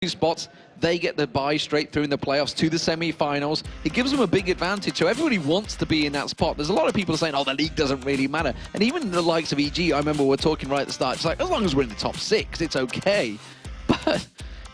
spots, they get the bye straight through in the playoffs to the semi-finals. It gives them a big advantage, so everybody wants to be in that spot. There's a lot of people saying, oh, the league doesn't really matter. And even the likes of EG, I remember we're talking right at the start, it's like, as long as we're in the top 6, it's okay. But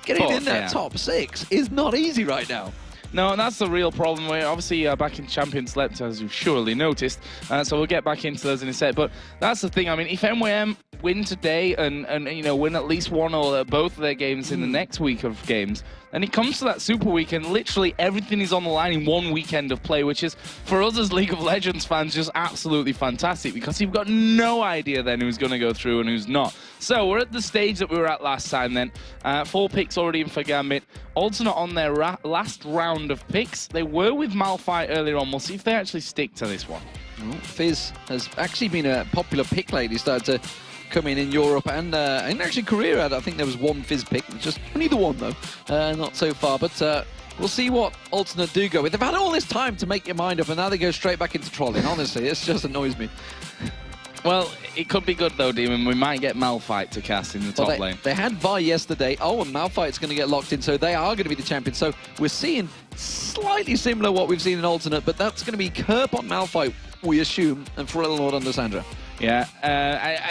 getting in that top 6 is not easy right now. No, and that's the real problem. We're obviously back in Champions League, as you've surely noticed, so we'll get back into those in a sec. But that's the thing. I mean, if MWM win today and you know, win at least one or both of their games in the next week of games, and it comes to that Super Weekend, literally everything is on the line in one weekend of play, which is, for us as League of Legends fans, just absolutely fantastic, because you've got no idea then who's going to go through and who's not. So we're at the stage that we were at last time then. 4 picks already in for Gambit. Alternate on their last round of picks. They were with Malphite earlier on. We'll see if they actually stick to this one. Fizz has actually been a popular pick lately. Started to come in Europe and actually Korea. I think there was one Fizz pick, just only the one though, not so far. But we'll see what Alternate do go with. They've had all this time to make your mind up, and now they go straight back into trolling. Honestly, this just annoys me. Well, it could be good though, Demon. We might get Malphite to cast in the top lane. They had Vi yesterday. Oh, and Malphite's going to get locked in, so they are going to be the champion. So we're seeing slightly similar what we've seen in Alternate, but that's going to be Kerp on Malphite, we assume, and Freljord on Lissandra. Yeah,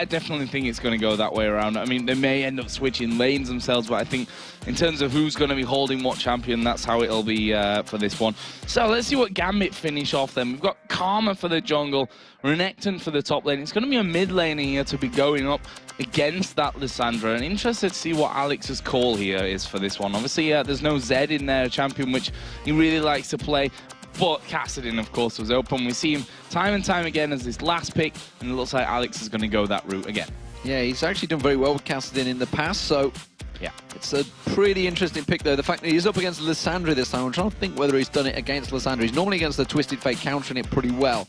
I definitely think it's going to go that way around. I mean, they may end up switching lanes themselves, but I think in terms of who's going to be holding what champion, that's how it'll be for this one. So let's see what Gambit finish off then. We've got Karma for the jungle, Renekton for the top lane. It's going to be a mid lane here to be going up against that Lissandra. And interested to see what Alex's call here is for this one. Obviously, there's no Zed in there, champion, which he really likes to play. But Kassadin, of course, was open. We see him time and time again as this last pick, and it looks like Alex is going to go that route again. Yeah, he's actually done very well with Kassadin in the past, so yeah, it's a pretty interesting pick, though. The fact that he's up against Lissandra this time, I'm trying to think whether he's done it against Lissandra. He's normally against the Twisted Fate, countering it pretty well.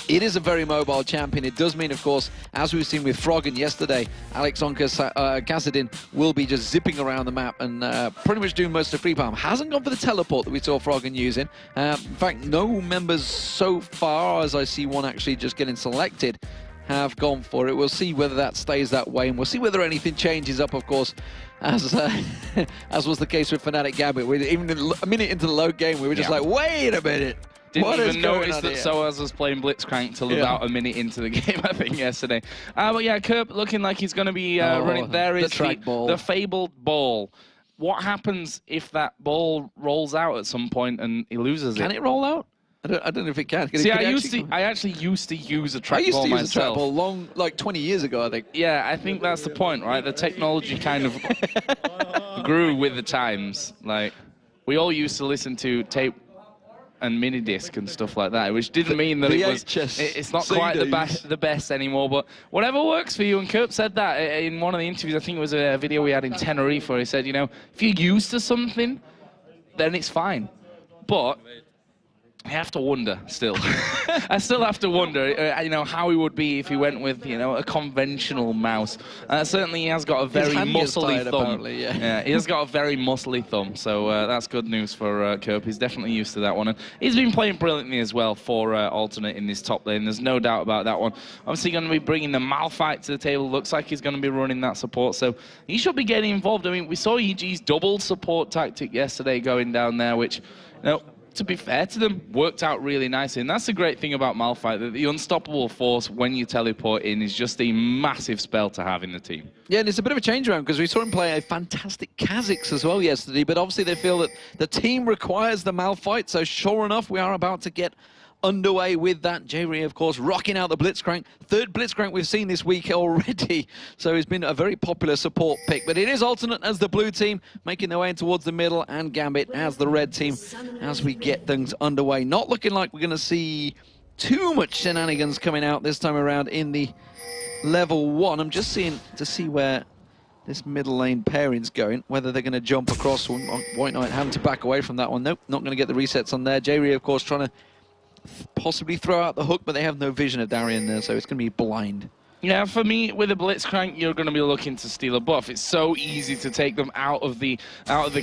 It is a very mobile champion. It does mean, of course, as we've seen with Froggen yesterday, Alex Kassadin will be just zipping around the map and pretty much doing most of free palm. Hasn't gone for the teleport that we saw Froggen using. In fact, no members so far, as I see one actually just getting selected, have gone for it. We'll see whether that stays that way, and we'll see whether anything changes up, of course, as was the case with Fnatic Gambit. Even a minute into the load game, we were just like, wait a minute. Didn't even notice that Soaz was playing Blitzcrank till about a minute into the game, I think, yesterday. But yeah, Kerp looking like he's going to be running. There is the fabled ball. What happens if that ball rolls out at some point and he loses it? Can it roll out? I don't know if it can. See, I actually used to use a track ball myself. I used to use a track ball like 20 years ago, I think. Yeah, I think that's the point, right? The technology kind of grew with the times. Like, we all used to listen to tape and mini disc and stuff like that, which didn't mean that it's not quite the best anymore, but whatever works for you. And Kerp said that in one of the interviews. I think it was a video we had in Tenerife, where he said, you know, if you're used to something, then it's fine. But I have to wonder still. I still have to wonder, you know, how he would be if he went with, you know, a conventional mouse. Certainly, he has got a very muscly thumb. Yeah, he has got a very muscly thumb. So that's good news for Kerp. He's definitely used to that one, and he's been playing brilliantly as well for Alternate in this top lane. There's no doubt about that one. Obviously, going to be bringing the Malphite to the table. Looks like he's going to be running that support, so he should be getting involved. I mean, we saw EG's double support tactic yesterday going down there, which, you know, to be fair to them, worked out really nicely. And that's the great thing about Malphite, that the unstoppable force when you teleport in is just a massive spell to have in the team. Yeah, and it's a bit of a change around, because we saw him play a fantastic Kha'Zix as well yesterday, but obviously they feel that the team requires the Malphite, so sure enough, we are about to get underway with that. Jerry, of course, rocking out the Blitzcrank. Third Blitzcrank we've seen this week already, so he's been a very popular support pick. But it is Alternate as the blue team, making their way in towards the middle, and Gambit as the red team as we get things underway. Not looking like we're going to see too much shenanigans coming out this time around in the level 1. I'm just seeing to see where this middle lane pairing's going, whether they're going to jump across. White Knight having to back away from that one. Nope, not going to get the resets on there. Jerry, of course, trying to possibly throw out the hook, but they have no vision of Darien there, so it's going to be blind. Yeah, for me, with a Blitzcrank, you're going to be looking to steal a buff. It's so easy to take them out of the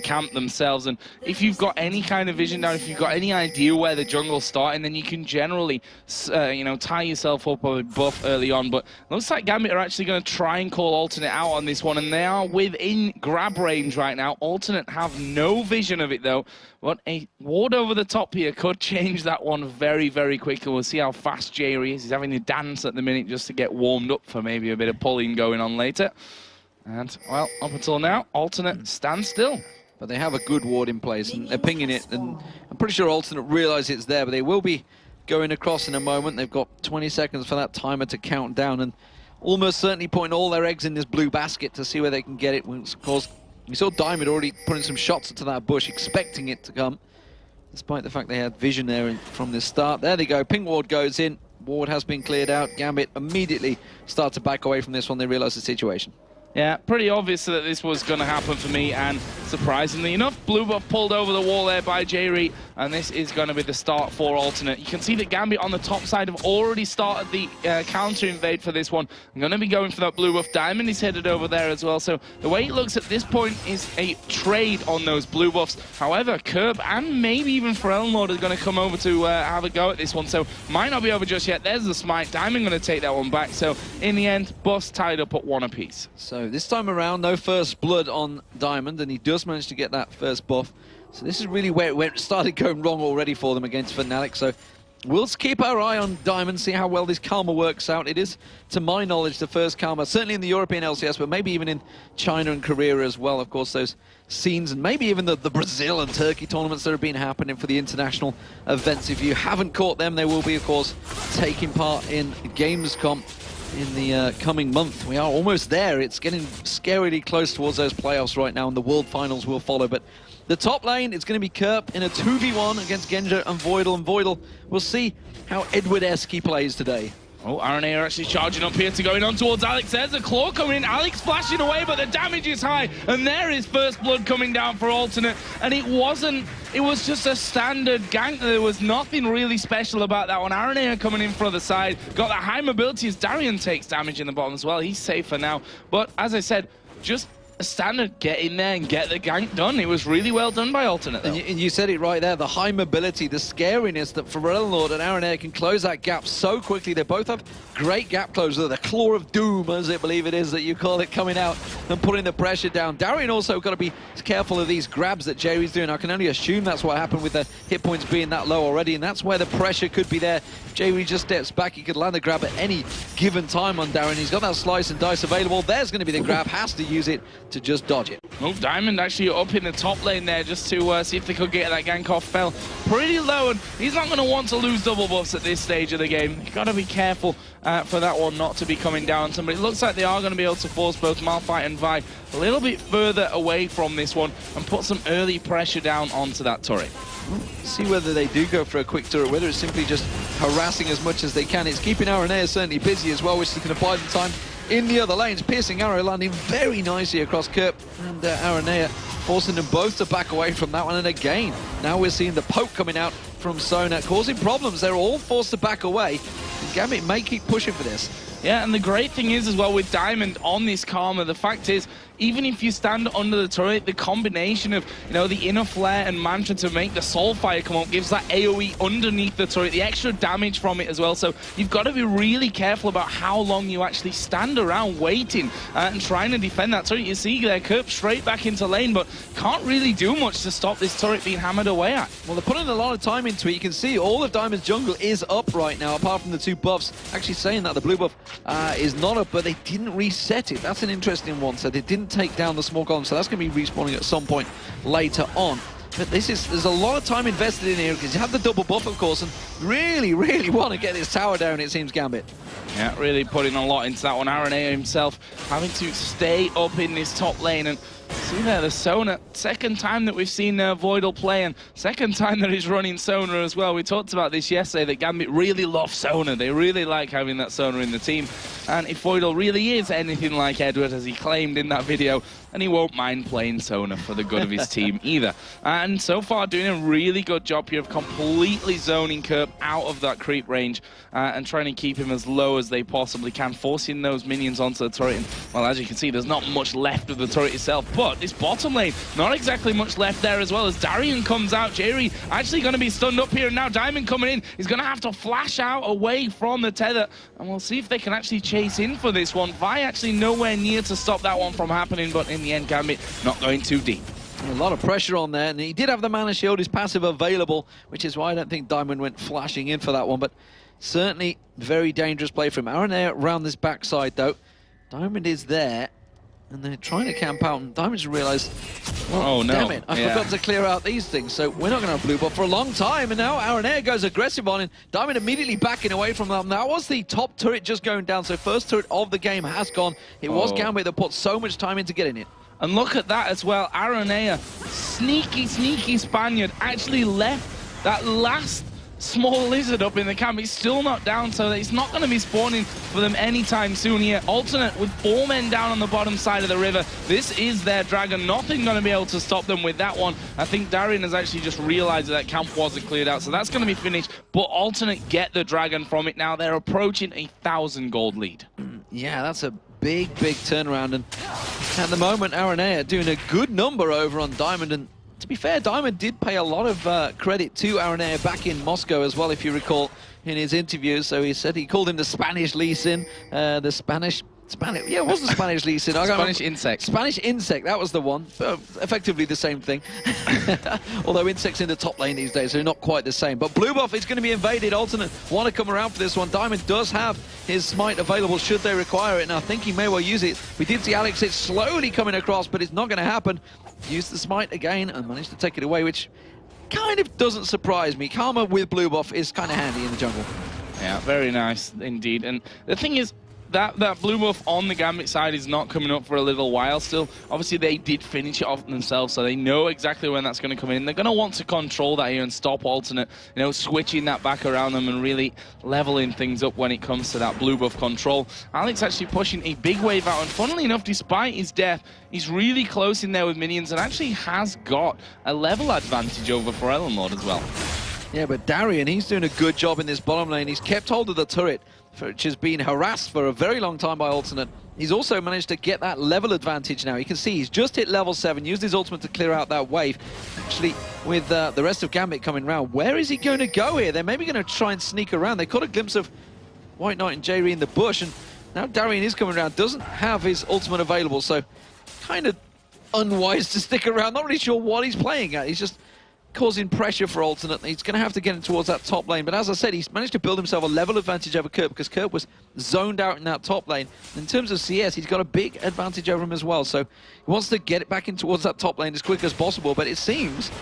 camp themselves. And if you've got any kind of vision down, if you've got any idea where the jungle's starting, then you can generally, you know, tie yourself up with a buff early on. But it looks like Gambit are actually going to try and call Alternate out on this one, and they are within grab range right now. Alternate have no vision of it, though. But a ward over the top here could change that one very, very quickly. We'll see how fast Jerry is. He's having to dance at the minute just to get warmed up for maybe a bit of pulling going on later. And, well, up until now, Alternate stands still. But they have a good ward in place, and they're pinging it. And I'm pretty sure Alternate realise it's there, but they will be going across in a moment. They've got 20 seconds for that timer to count down, and almost certainly putting all their eggs in this blue basket to see where they can get it. Of course, we saw Diamond already putting some shots into that bush, expecting it to come, despite the fact they had vision there from the start. There they go. Pink ward goes in. Ward has been cleared out. Gambit immediately start to back away from this one. They realise the situation. Yeah, pretty obvious that this was going to happen for me, and surprisingly enough, blue buff pulled over the wall there by Jerry, and this is going to be the start for Alternate. You can see that Gambit on the top side have already started the counter invade for this one. I'm going to be going for that blue buff. Diamond is headed over there as well, so the way it looks at this point is a trade on those blue buffs. However, Curb and maybe even Lord are going to come over to have a go at this one, so might not be over just yet. There's the smite. Diamond going to take that one back, so in the end, buffs tied up at 1 apiece. So this time around, no first blood on Diamond, and he does manage to get that first buff. So this is really where it started going wrong already for them against Fnatic. So we'll keep our eye on Diamond, see how well this Karma works out. It is, to my knowledge, the first Karma, certainly in the European LCS, but maybe even in China and Korea as well. Of course, those scenes, and maybe even the Brazil and Turkey tournaments that have been happening for the international events. If you haven't caught them, they will be, of course, taking part in Gamescom in the coming month. We are almost there. It's getting scarily close towards those playoffs right now, and the World Finals will follow. But the top lane, it's going to be Kerp in a 2v1 against Genja and Voidal. And Voidal, we'll see how Edward-esque he plays today. Oh, RNA are actually charging up here to going on towards Alex. There's a claw coming in. Alex flashing away, but the damage is high. And there is first blood coming down for Alternate. And it was just a standard gank. There was nothing really special about that one. RNA are coming in from the side. Got that high mobility as Darian takes damage in the bottom as well. He's safe for now. But as I said, just a standard get in there and get the gank done. It was really well done by Alternate, though. And you said it right there, the high mobility, the scariness that Lord and RNA can close that gap so quickly. They both have great gap closers. The Claw of Doom, as I believe it is that you call it, coming out and putting the pressure down. Darian also got to be careful of these grabs that Jerry's doing. I can only assume that's what happened with the hit points being that low already, and that's where the pressure could be there. If Jerry just steps back, he could land a grab at any given time on Darian. He's got that slice and dice available. There's going to be the grab, has to use it to just dodge it. Oh, Diamond actually up in the top lane there just to see if they could get that gank off. Fell pretty low, and he's not going to want to lose double buffs at this stage of the game. You've got to be careful for that one not to be coming down on somebody. It looks like they are going to be able to force both Malphite and Vi a little bit further away from this one and put some early pressure down onto that turret. See whether they do go for a quick turret, whether it's simply just harassing as much as they can. It's keeping RNA certainly busy as well, which they can apply the time in the other lanes. Piercing arrow landing very nicely across Kerp and Aranea, forcing them both to back away from that one. And again, now we're seeing the poke coming out from Sona, causing problems. They're all forced to back away, and Gambit may keep pushing for this. Yeah, and the great thing is as well with Diamond on this Karma, the fact is, even if you stand under the turret, the combination of, you know, the inner flare and mantra to make the soul fire come up gives that AoE underneath the turret, the extra damage from it as well. So you've got to be really careful about how long you actually stand around waiting and trying to defend that turret. You see there, Kerp straight back into lane, but can't really do much to stop this turret being hammered away at. Well, they're putting a lot of time into it. You can see all of Diamond's jungle is up right now, apart from the two buffs. Actually saying that the blue buff is not up, but they didn't reset it. That's an interesting one. So they didn't take down the small column, so that's going to be respawning at some point later on. But there's a lot of time invested in here because you have the double buff, of course, and really want to get this tower down, it seems, Gambit. Yeah, really putting a lot into that one. RNA himself having to stay up in this top lane, and see there, the Sona, second time that we've seen Voidal play, and second time that he's running Sona as well. We talked about this yesterday, that Gambit really love Sona. They really like having that Sona in the team. And if Voidal really is anything like Edward, as he claimed in that video, and he won't mind playing Sona for the good of his team either. And so far, doing a really good job here of completely zoning Kerp out of that creep range and trying to keep him as low as as they possibly can, forcing those minions onto the turret. And, well, as you can see, there's not much left of the turret itself, but this bottom lane, not exactly much left there as well. As Darian comes out, Jerry actually going to be stunned up here, and now Diamond coming in. He's going to have to flash out away from the tether, and we'll see if they can actually chase in for this one. Vi actually nowhere near to stop that one from happening, but in the end, Gambit not going too deep. A lot of pressure on there, and he did have the mana shield, his passive available, which is why I don't think Diamond went flashing in for that one, but certainly very dangerous play from Aranea around this backside, though. Diamond is there, and they're trying to camp out, and Diamond just realized, well, oh, no. Damn it, I forgot to clear out these things, so we're not going to have blue buff for a long time, and now Aranea goes aggressive on him. Diamond immediately backing away from them. That was the top turret just going down, so first turret of the game has gone. It was Gambit that put so much time into getting it. And look at that as well. Aranea, sneaky Spaniard, actually left that last small lizard up in the camp. He's still not down, so it's not going to be spawning for them anytime soon here. Alternate with 4 men down on the bottom side of the river. This is their dragon. Nothing going to be able to stop them with that one. I think Darian has actually just realized that camp wasn't cleared out, so that's going to be finished. But Alternate get the dragon from it now. They're approaching a 1,000 gold lead. Yeah, that's a big turnaround, and at the moment Aranea doing a good number over on Diamond. And to be fair, Diamond did pay a lot of credit to Aranea back in Moscow as well, if you recall, in his interviews. So he said he called him the Spanish Lee Sin, the Spanish, yeah, it was the Spanish Lee Sin. Spanish insect. Spanish insect, that was the one. Effectively the same thing. Although insects in the top lane these days are not quite the same. But blue buff is going to be invaded. Alternate want to come around for this one. Diamond does have his smite available should they require it, and I think he may well use it. We did see Alex It's slowly coming across, but it's not going to happen. Used the smite again and managed to take it away, which kind of doesn't surprise me. Karma with blue buff is kind of handy in the jungle. Yeah, very nice indeed. And the thing is, that blue buff on the Gambit side is not coming up for a little while still. Obviously, they did finish it off themselves, so they know exactly when that's going to come in. They're going to want to control that here and stop Alternate, you know, switching that back around them and really leveling things up when it comes to that blue buff control. Alex actually pushing a big wave out, and funnily enough, despite his death, he's really close in there with minions and actually has got a level advantage over Forellan Lord as well. Yeah, but Darian, he's doing a good job in this bottom lane. He's kept hold of the turret, which has been harassed for a very long time by Alternate. He's also managed to get that level advantage now. You can see he's just hit level 7, used his ultimate to clear out that wave. Actually, with the rest of Gambit coming round, where is he going to go here? They're maybe going to try and sneak around. They caught a glimpse of White Knight and Jerry in the bush, and now Darian is coming around, doesn't have his ultimate available, so kind of unwise to stick around. Not really sure what he's playing at. He's just causing pressure for Alternate. He's going to have to get in towards that top lane, but as I said, he's managed to build himself a level advantage over Kurt, because Kurt was zoned out in that top lane. In terms of CS, he's got a big advantage over him as well, so he wants to get it back in towards that top lane as quick as possible, but it seems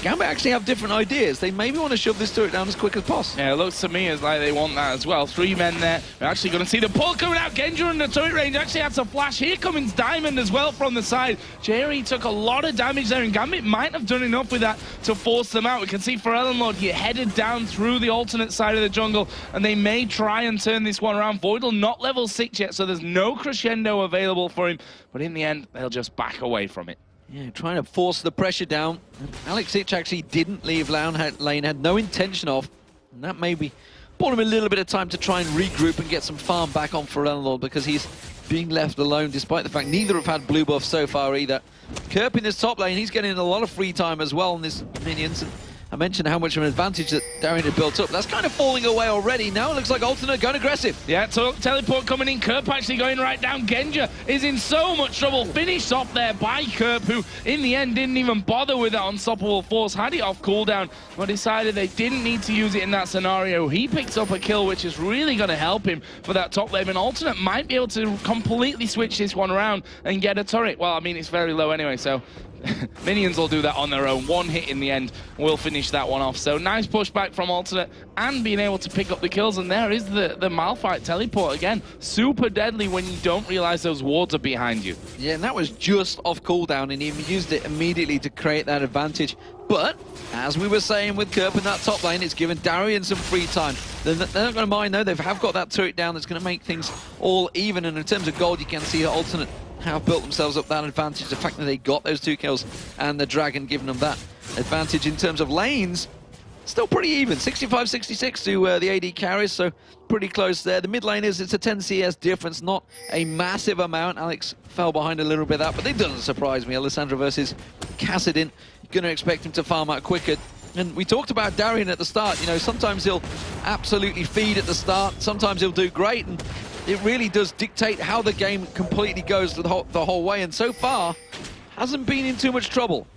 Gambit actually have different ideas. They maybe want to shove this turret down as quick as possible. Yeah, it looks to me as like they want that as well. 3 men there. We're actually going to see the pull coming out. Genja in the turret range actually had to flash. Here comes Diamond as well from the side. Jerry took a lot of damage there, and Gambit might have done enough with that to force them out. We can see Forellan Lord here headed down through the Alternate side of the jungle, and they may try and turn this one around. Voidal not level 6 yet, so there's no crescendo available for him, but in the end, they'll just back away from it. Yeah, trying to force the pressure down. Alex Ich actually didn't leave lane, had no intention of, and that maybe bought him a little bit of time to try and regroup and get some farm back on Forellan Lord, because he's being left alone, despite the fact neither have had blue buff so far either. Kerp in this top lane, he's getting a lot of free time as well on this minions. And I mentioned how much of an advantage that Darian had built up. That's kind of falling away already. Now it looks like Alternate going aggressive. Yeah, teleport coming in. Kerp actually going right down. Genja is in so much trouble. Finished off there by Kerp, who in the end didn't even bother with that unstoppable force. Had it off cooldown, but decided they didn't need to use it in that scenario. He picks up a kill, which is really going to help him for that top lane. And Alternate might be able to completely switch this one around and get a turret. Well, I mean, it's very low anyway, so minions will do that on their own. One hit in the end will finish that one off. So nice pushback from Alternate and being able to pick up the kills. And there is the Malphite teleport again. Super deadly when you don't realize those wards are behind you. Yeah, and that was just off cooldown, and he used it immediately to create that advantage. But as we were saying with Kerp in that top lane, it's given Darian some free time. They're not going to mind though. They have got that turret down that's going to make things all even. And in terms of gold, you can see Alternate have built themselves up that advantage. The fact that they got those 2 kills and the dragon giving them that advantage in terms of lanes. Still pretty even, 65-66 to the AD carries, so pretty close there. The mid laners, it's a 10 CS difference, not a massive amount. Alex fell behind a little bit of that, but it doesn't surprise me. Alessandro versus Kassadin, gonna expect him to farm out quicker. And we talked about Darian at the start, you know, sometimes he'll absolutely feed at the start, sometimes he'll do great, and it really does dictate how the game completely goes the whole way, and so far, hasn't been in too much trouble.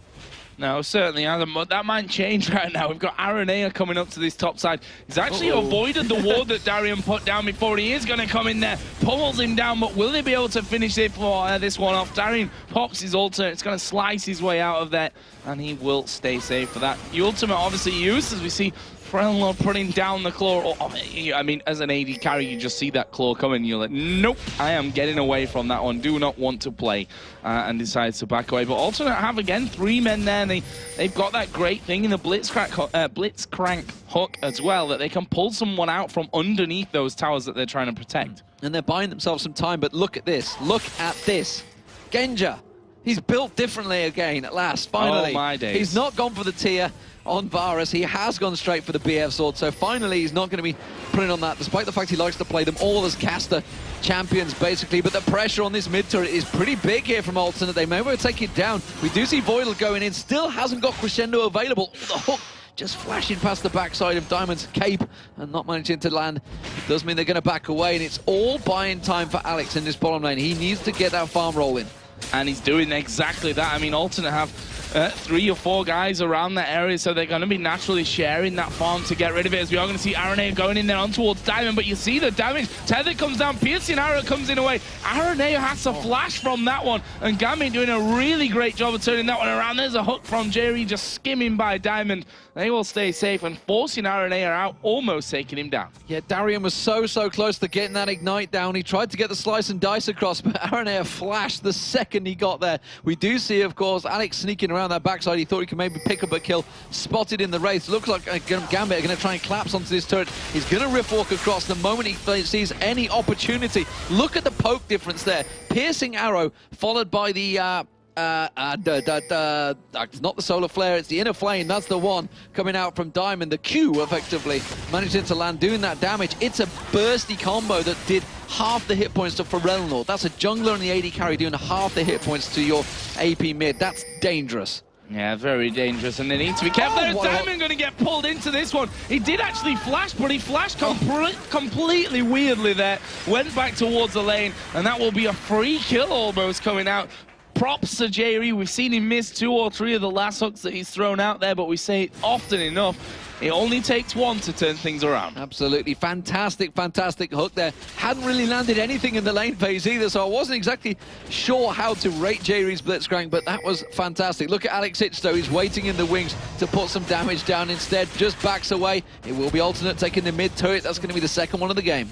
No, certainly hasn't, but that might change right now. We've got Aranea coming up to this top side. He's actually avoided the ward that Darian put down before. He is going to come in there, pummels him down, but will they be able to finish this one off? Darian pops his ultimate. It's going to slice his way out of there, and he will stay safe for that. The ultimate obviously used, as we see Frelnor putting down the claw. I mean, as an AD carry, you just see that claw coming. You're like, nope, I am getting away from that one. Do not want to play, and decides to back away. But alternate have, again, 3 men there, and they've got that great thing in the Blitzcrank hook as well, that they can pull someone out from underneath those towers that they're trying to protect. And they're buying themselves some time, but look at this. Look at this. Genja. He's built differently again at last, finally. Oh, my days. He's not gone for the tier on Varus. He has gone straight for the BF sword, so finally he's not going to be putting on that, despite the fact he likes to play them all as caster champions, basically. But the pressure on this mid turret is pretty big here from Alternate. They may well take it down. We do see Voidal going in, still hasn't got Crescendo available. The hook just flashing past the backside of Diamond's cape and not managing to land. It does mean they're going to back away, and it's all buying time for Alex in this bottom lane. He needs to get that farm rolling. And he's doing exactly that. I mean, Alternate have 3 or 4 guys around that area, so they're going to be naturally sharing that farm to get rid of it, as we are going to see Aranea going in there on towards Diamond, but you see the damage. Tether comes down, piercing arrow comes in away. Aranea has to flash from that one, and Gambit doing a really great job of turning that one around. There's a hook from Jerry, just skimming by Diamond. They will stay safe and forcing Aranea out, almost taking him down. Yeah, Darian was so close to getting that ignite down. He tried to get the slice and dice across, but Aranea flashed the second he got there. We do see, of course, Alex sneaking around that backside. He thought he could maybe pick up a kill. Spotted in the race. Looks like Gambit are going to try and collapse onto this turret. He's going to rift walk across the moment he sees any opportunity. Look at the poke difference there. Piercing arrow, followed by the it's not the solar flare, it's the inner flame. That's the one coming out from Diamond. The Q effectively managing to land, doing that damage. It's a bursty combo that did half the hit points to Frelnor. That's a jungler and the AD carry doing half the hit points to your AP mid. That's dangerous. Yeah, very dangerous, and they need to be careful. There's Diamond going to get pulled into this one. He did actually flash, but he flashed completely weirdly there. Went back towards the lane, and that will be a free kill almost coming out. Props to Jerry. We've seen him miss 2 or 3 of the last hooks that he's thrown out there, but we say it often enough. It only takes one to turn things around. Absolutely. Fantastic hook there. Hadn't really landed anything in the lane phase either, so I wasn't exactly sure how to rate Jerry's Blitzcrank, but that was fantastic. Look at Alex Hitch, though. He's waiting in the wings to put some damage down instead. Just backs away. It will be Alternate taking the mid turret. That's going to be the second one of the game.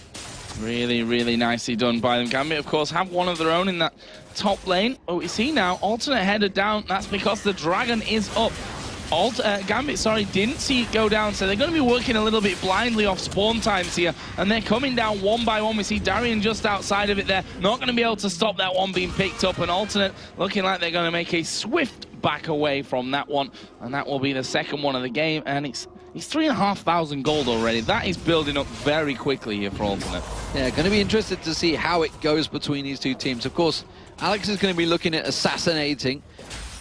Really nicely done by them. Gambit, of course, have one of their own in that top lane. Oh, we see now, Alternate headed down. That's because the dragon is up. Gambit, sorry, didn't see it go down, so they're going to be working a little bit blindly off spawn times here, and they're coming down one by one. We see Darian just outside of it there, not going to be able to stop that one being picked up, and Alternate looking like they're going to make a swift back away from that one, and that will be the second one of the game, and it's 3,500 gold already. That is building up very quickly here for Alternate. Yeah, going to be interested to see how it goes between these two teams. Of course, Alex is going to be looking at assassinating.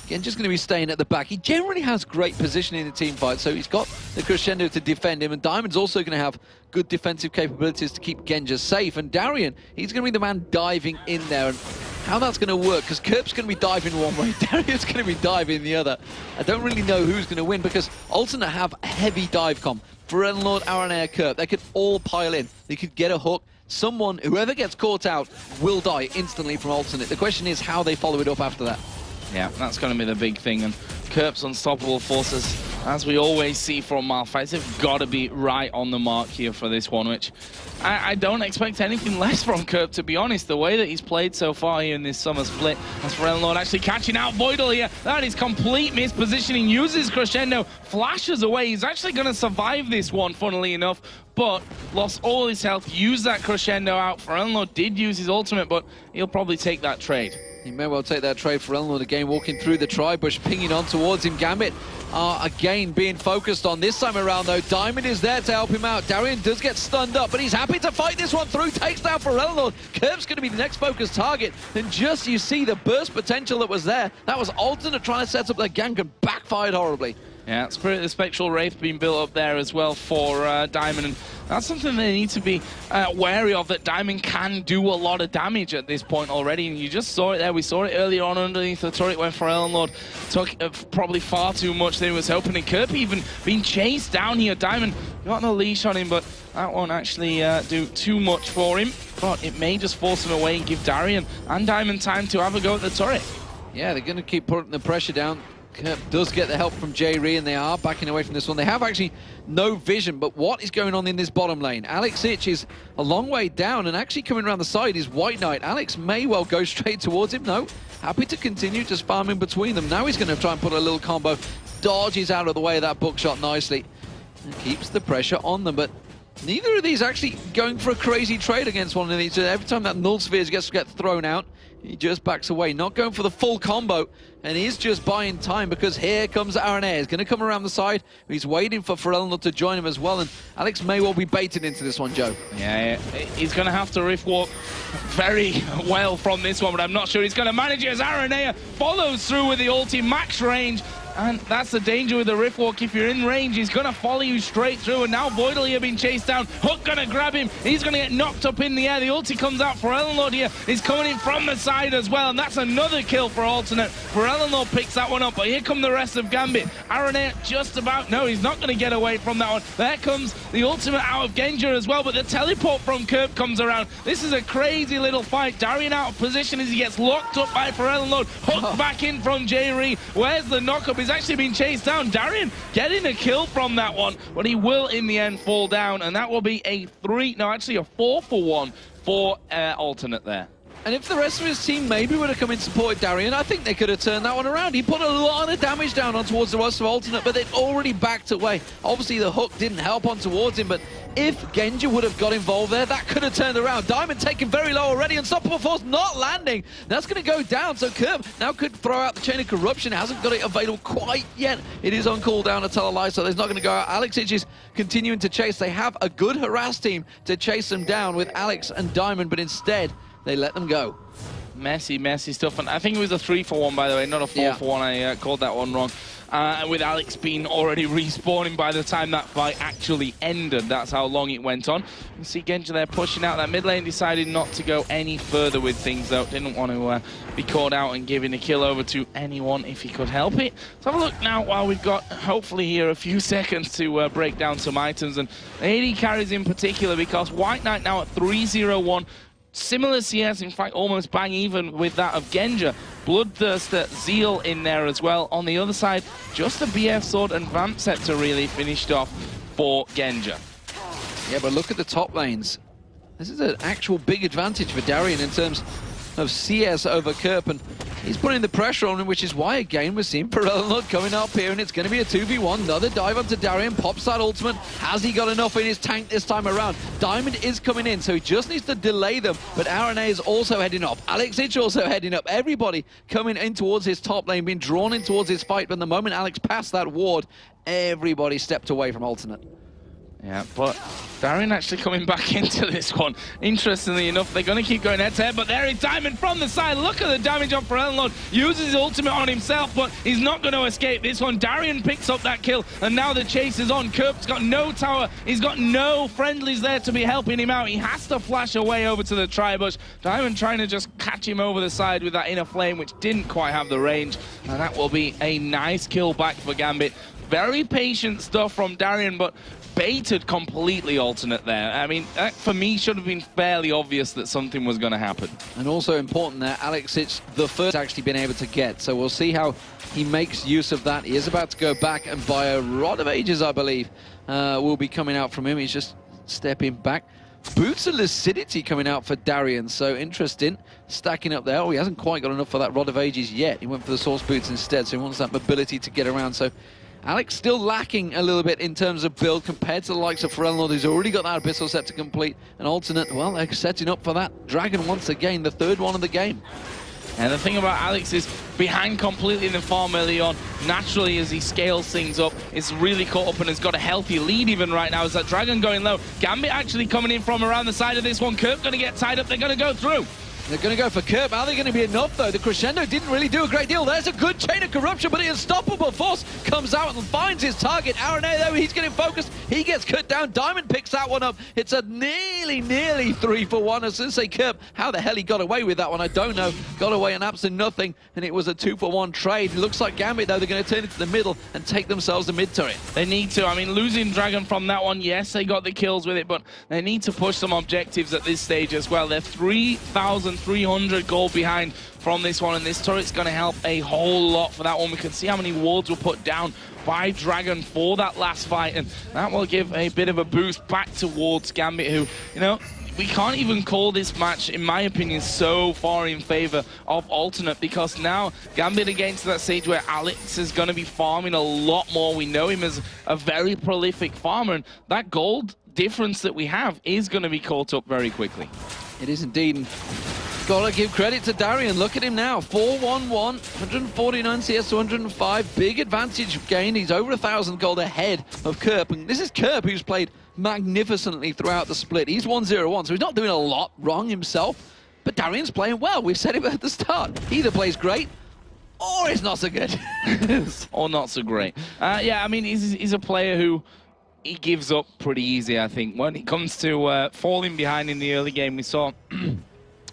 Again, just going to be staying at the back. He generally has great positioning in the team fight, so he's got the Crescendo to defend him, and Diamond's also going to have good defensive capabilities to keep Genja safe. And Darian, he's going to be the man diving in there. And how that's going to work, because Kerp's going to be diving one way, Darian's going to be diving the other. I don't really know who's going to win, because Alternate have a heavy dive comp. Frelnor, Aranea, Kerp, they could all pile in. They could get a hook. Someone, whoever gets caught out, will die instantly from Alternate. The question is how they follow it up after that. Yeah, that's going to be the big thing, and Kerp's unstoppable forces, as we always see from Malphite, have got to be right on the mark here for this one, which I don't expect anything less from Kerp, to be honest. The way that he's played so far here in this summer split, as Frelnor actually catching out Voidal here. That is complete mispositioning, uses Crescendo, flashes away. He's actually going to survive this one, funnily enough, but lost all his health, used that Crescendo out. Frelnor did use his ultimate, but he'll probably take that trade. He may well take that trade for Elnor again, walking through the tri-bush, pinging on towards him. Gambit again being focused on. This time around, though, Diamond is there to help him out. Darien does get stunned up, but he's happy to fight this one through. Takes down for Elnor. Curve's going to be the next focused target. And just you see the burst potential that was there. That was Alternate trying to set up their gank and backfired horribly. Yeah, Spirit of the Spectral Wraith being built up there as well for Diamond, and that's something they need to be wary of, that Diamond can do a lot of damage at this point already, and you just saw it there. We saw it earlier on underneath the turret when Forellenlord took probably far too much than he was hoping, and Kirby even being chased down here. Diamond got no leash on him, but that won't actually do too much for him, but it may just force him away and give Darien and Diamond time to have a go at the turret. Yeah, they're going to keep putting the pressure down. Kirp does get the help from J-Ree, and they are backing away from this one. They have actually no vision, but what is going on in this bottom lane? Alex Ich is a long way down, and actually coming around the side is White Knight. Alex may well go straight towards him. No, happy to continue just farming between them. Now he's going to try and put a little combo. Dodges out of the way of that bookshot nicely and keeps the pressure on them, but neither of these actually going for a crazy trade against one of these. Every time that Null Spheres gets thrown out, he just backs away, not going for the full combo, and he's just buying time because here comes Aranea. He's going to come around the side. He's waiting for Forellenlord to join him as well, and Alex may well be baited into this one, Joe. Yeah, he's going to have to rift walk very well from this one, but I'm not sure he's going to manage it as Aranea follows through with the ulti, max range. And that's the danger with the Rift Walk. If you're in range, he's going to follow you straight through. And now Voidal here being chased down. Hook going to grab him. He's going to get knocked up in the air. The ulti comes out. Forellenlord here is coming in from the side as well. And that's another kill for Alternate. Forellenlord picks that one up. But here come the rest of Gambit. Aranea just about... No, he's not going to get away from that one. There comes the ultimate out of Genja as well. But the teleport from Kirp comes around. This is a crazy little fight. Darien out of position as he gets locked up by Forellenlord. Hooked back in from J-Ree. Where's the knockup? He's actually been chased down. Darien getting a kill from that one, but he will in the end fall down, and that will be a 4-for-1 for Alternate there. And if the rest of his team maybe would have come in and supported Darien, I think they could have turned that one around. He put a lot of damage down on towards the rest of Alternate, but they'd already backed away. Obviously, the hook didn't help on towards him, but if Genja would have got involved there, that could have turned around. Diamond taken very low already. Unstoppable Force not landing. That's going to go down, so Kirp now could throw out the Chain of Corruption. Hasn't got it available quite yet. It is on cooldown to tell a lie, so there's not going to go out. Alex Ich is continuing to chase. They have a good harass team to chase them down with Alex and Diamond, but instead, they let them go. Messy stuff. And I think it was a 3-for-1, by the way, not a 4-for-1. I called that one wrong. With Alex being already respawning by the time that fight actually ended. That's how long it went on. You can see Genja there pushing out that mid lane, decided not to go any further with things, though. Didn't want to be caught out and giving a kill over to anyone if he could help it. Let's have a look now while we've got, hopefully here, a few seconds to break down some items. And AD carries in particular, because White Knight now at 3-0-1. Similar CS, in fact, almost bang even with that of Genja. Bloodthirster, Zeal in there as well. On the other side, just the BF Sword and Vamp Scepter really finished off for Genja. Yeah, but look at the top lanes. This is an actual big advantage for Darien in terms of CS over Kirp, and he's putting the pressure on him, which is why, again, we're seeing Forellenlord coming up here, and it's going to be a 2v1. Another dive onto Darien, pops that ultimate. Has he got enough in his tank this time around? Diamond is coming in, so he just needs to delay them, but Aranea is also heading up. Alex Ich also heading up. Everybody coming in towards his top lane, being drawn in towards his fight, but the moment Alex passed that ward, everybody stepped away from Alternate. Yeah, but Darien actually coming back into this one. Interestingly enough, they're going to keep going head-to-head, but there is Diamond from the side. Look at the damage on Forellenlord. Uses his ultimate on himself, but he's not going to escape this one. Darien picks up that kill, and now the chase is on. Kirp's got no tower. He's got no friendlies there to be helping him out. He has to flash away over to the tri-bush. Diamond trying to just catch him over the side with that inner flame, which didn't quite have the range, and that will be a nice kill back for Gambit. Very patient stuff from Darien, but baited completely Alternate there. I mean, that for me should have been fairly obvious that something was going to happen. And also important there, Alex Ich, the first actually been able to get, so we'll see how he makes use of that. He is about to go back and buy a Rod of Ages, I believe, will be coming out from him. He's just stepping back. Boots of Lucidity coming out for Darien, so interesting. Stacking up there. Oh, he hasn't quite got enough for that Rod of Ages yet. He went for the Source Boots instead, so he wants that mobility to get around. So Alex still lacking a little bit in terms of build compared to the likes of Forellenlord, who's already got that Abyssal set to complete. An Alternate, well, they're setting up for that Dragon once again, the third one of the game. And the thing about Alex is behind completely in the farm early on. Naturally, as he scales things up, is really caught up and has got a healthy lead even right now. Is that Dragon going low? Gambit actually coming in from around the side of this one. Kirk going to get tied up. They're going to go through. They're going to go for Kerp. Are they going to be enough, though? The crescendo didn't really do a great deal. There's a good chain of corruption, but the unstoppable force comes out and finds his target. Aranea, though, he's getting focused. He gets cut down. Diamond picks that one up. It's a nearly 3-for-1. As soon as they Kerp, how the hell he got away with that one, I don't know. Got away and absolutely nothing, and it was a 2-for-1 trade. It looks like Gambit, though, they're going to turn it to the middle and take themselves the mid turret. They need to. I mean, losing Dragon from that one, yes, they got the kills with it, but they need to push some objectives at this stage as well. They're 3,300 gold behind from this one, and this turret's going to help a whole lot for that one. We can see how many wards were put down by Dragon for that last fight, and that will give a bit of a boost back towards Gambit, who, you know, we can't even call this match, in my opinion, so far in favor of Alternate, because now Gambit against that stage where Alex is going to be farming a lot more. We know him as a very prolific farmer, and that gold difference that we have is going to be caught up very quickly. It is indeed. And gotta give credit to Darian. Look at him now. 4-1-1, 149 CS to 105. Big advantage gained. He's over 1,000 gold ahead of Kerp. And this is Kerp, who's played magnificently throughout the split. He's 1-0-1, so he's not doing a lot wrong himself. But Darian's playing well. We've said it at the start. He either plays great or he's not so good. Or not so great. Yeah, I mean, he's a player who he gives up pretty easy, I think. When it comes to falling behind in the early game, we saw...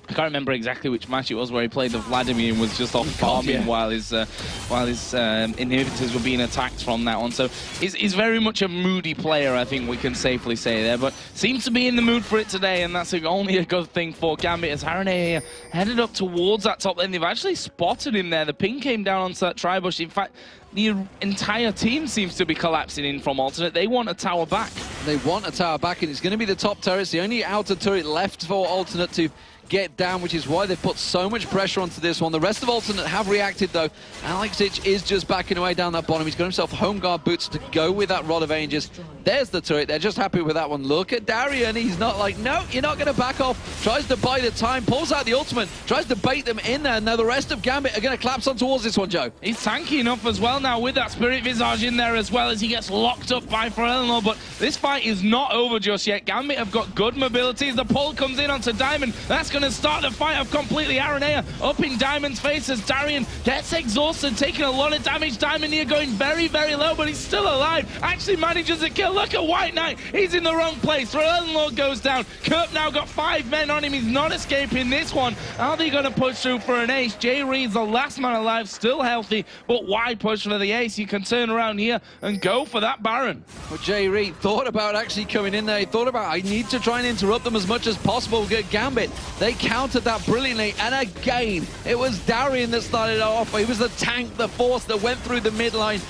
I can't remember exactly which match it was where he played the Vladimir and was just off farming while his inhibitors were being attacked from that one. So he's very much a moody player, I think we can safely say there. But seems to be in the mood for it today, and that's only a good thing for Gambit, as Aranea headed up towards that top lane. They've actually spotted him there. The ping came down onto that tri-bush. In fact, the entire team seems to be collapsing in from Alternate. They want a tower back. They want a tower back, and it's going to be the top turret. It's the only outer turret left for Alternate to get down, which is why they've put so much pressure onto this one. The rest of Alternate have reacted, though. Alexic is just backing away down that bottom. He's got himself home guard boots to go with that Rod of Ages. There's the turret. They're just happy with that one. Look at Darian. He's not like, no, you're not going to back off. Tries to buy the time, pulls out the ultimate, tries to bait them in there. Now the rest of Gambit are going to collapse on towards this one, Joe. He's tanky enough as well now with that Spirit Visage in there as well, as he gets locked up by Forellenor. But this fight is not over just yet. Gambit have got good mobility as the pull comes in onto Diamond. That's going to start the fight of completely. Aranea up in Diamond's face as Darian gets exhausted, taking a lot of damage. Diamond here going very, very low, but he's still alive. Actually manages a kill. Look at White Knight. He's in the wrong place. Forellenor goes down. Kerp now got 5 men on him. He's not escaping this one. Are they going to push through for an ace? Jay Reed's the last man alive, still healthy, but why push for the ace? You can turn around here and go for that Baron. Well, Jay Reed thought about actually coming in there. He thought about, I need to try and interrupt them as much as possible. Get Gambit. They countered that brilliantly, and again, it was Darian that started off. He was the tank, the force that went through the midline,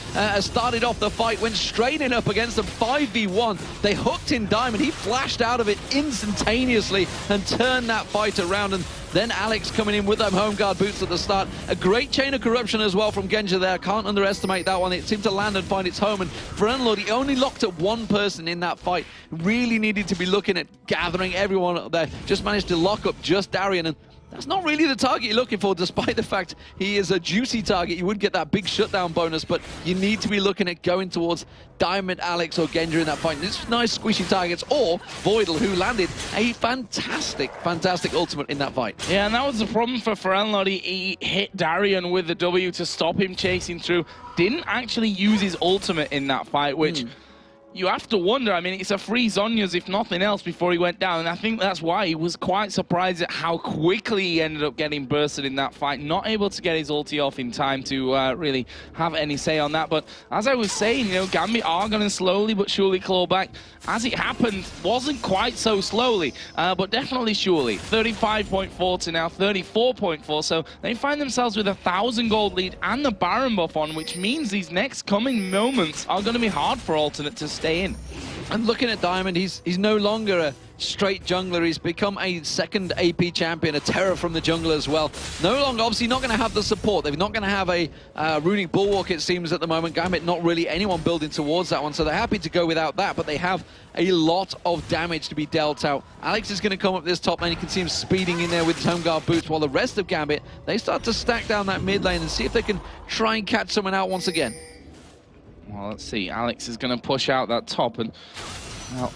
started off the fight, went straight in up against them 5v1. They hooked in Diamond. He flashed out of it instantaneously and turned that fight around, and then Alex coming in with them home guard boots at the start. A great chain of corruption as well from Genja there. Can't underestimate that one. It seemed to land and find its home. And Forellenor, he only locked at one person in that fight. Really needed to be looking at gathering everyone up there. Just managed to lock up just Darian. And that's not really the target you're looking for, despite the fact he is a juicy target. You would get that big shutdown bonus, but you need to be looking at going towards Diamond, Alex, or Genja in that fight. It's nice squishy targets, or Voidal, who landed a fantastic, fantastic ultimate in that fight. Yeah, and that was the problem for Forellenor. He hit Darian with the W to stop him chasing through. Didn't actually use his ultimate in that fight, which... You have to wonder. I mean, it's a free Zhonya's, if nothing else, before he went down. And I think that's why he was quite surprised at how quickly he ended up getting bursted in that fight. Not able to get his ulti off in time to really have any say on that. But as I was saying, you know, Gambit are going to slowly but surely claw back. As it happened, wasn't quite so slowly, but definitely surely. 35.4 to now 34.4. So they find themselves with 1,000 gold lead and the Baron buff on, which means these next coming moments are going to be hard for Alternate to stay in. And looking at Diamond, he's no longer a straight jungler. He's become a second AP champion, a terror from the jungle as well. No longer, obviously, not going to have the support. They're not going to have a runic bulwark, it seems, at the moment. Gambit, not really anyone building towards that one, so they're happy to go without that, but they have a lot of damage to be dealt out. Alex is going to come up this top lane. You can see him speeding in there with his home guard boots, while the rest of Gambit, they start to stack down that mid lane and see if they can try and catch someone out once again. Well, let's see. Alex is going to push out that top, and now,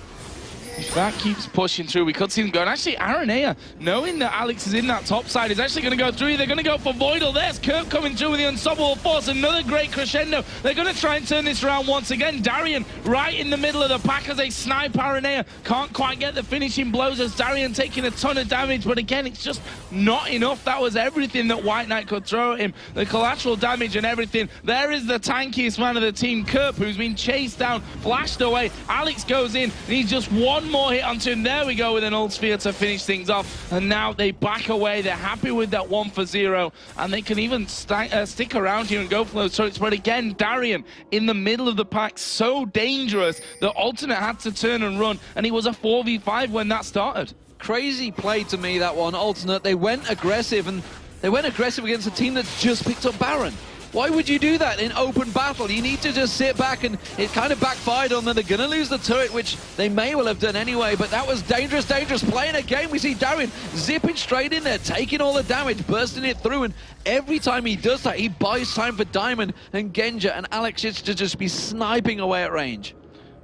if that keeps pushing through, we could see them going. Actually, Aranea, knowing that Alex is in that top side, is actually going to go through. They're going to go for Voidal. There's Kirk coming through with the Unstoppable Force. Another great crescendo. They're going to try and turn this around once again. Darian right in the middle of the pack as they snipe Aranea. Can't quite get the finishing blows as Darian taking a ton of damage. But again, it's just not enough. That was everything that White Knight could throw at him. The collateral damage and everything. There is the tankiest man of the team, Kirk, who's been chased down, flashed away. Alex goes in, and he's just one more hit onto him. There we go with an ult sphere to finish things off. And now they back away. They're happy with that 1-for-0. And they can even stick around here and go for those turrets. But again, Darian in the middle of the pack, so dangerous. The alternate had to turn and run. And he was a 4v5 when that started. Crazy play to me, that one. Alternate, they went aggressive, and they went aggressive against a team that just picked up Baron. Why would you do that in open battle? You need to just sit back, and it kind of backfired on them. They're going to lose the turret, which they may well have done anyway, but that was dangerous, dangerous play. And again, we see Darian zipping straight in there, taking all the damage, bursting it through, and every time he does that, he buys time for Diamond and Genja and Alex to just be sniping away at range.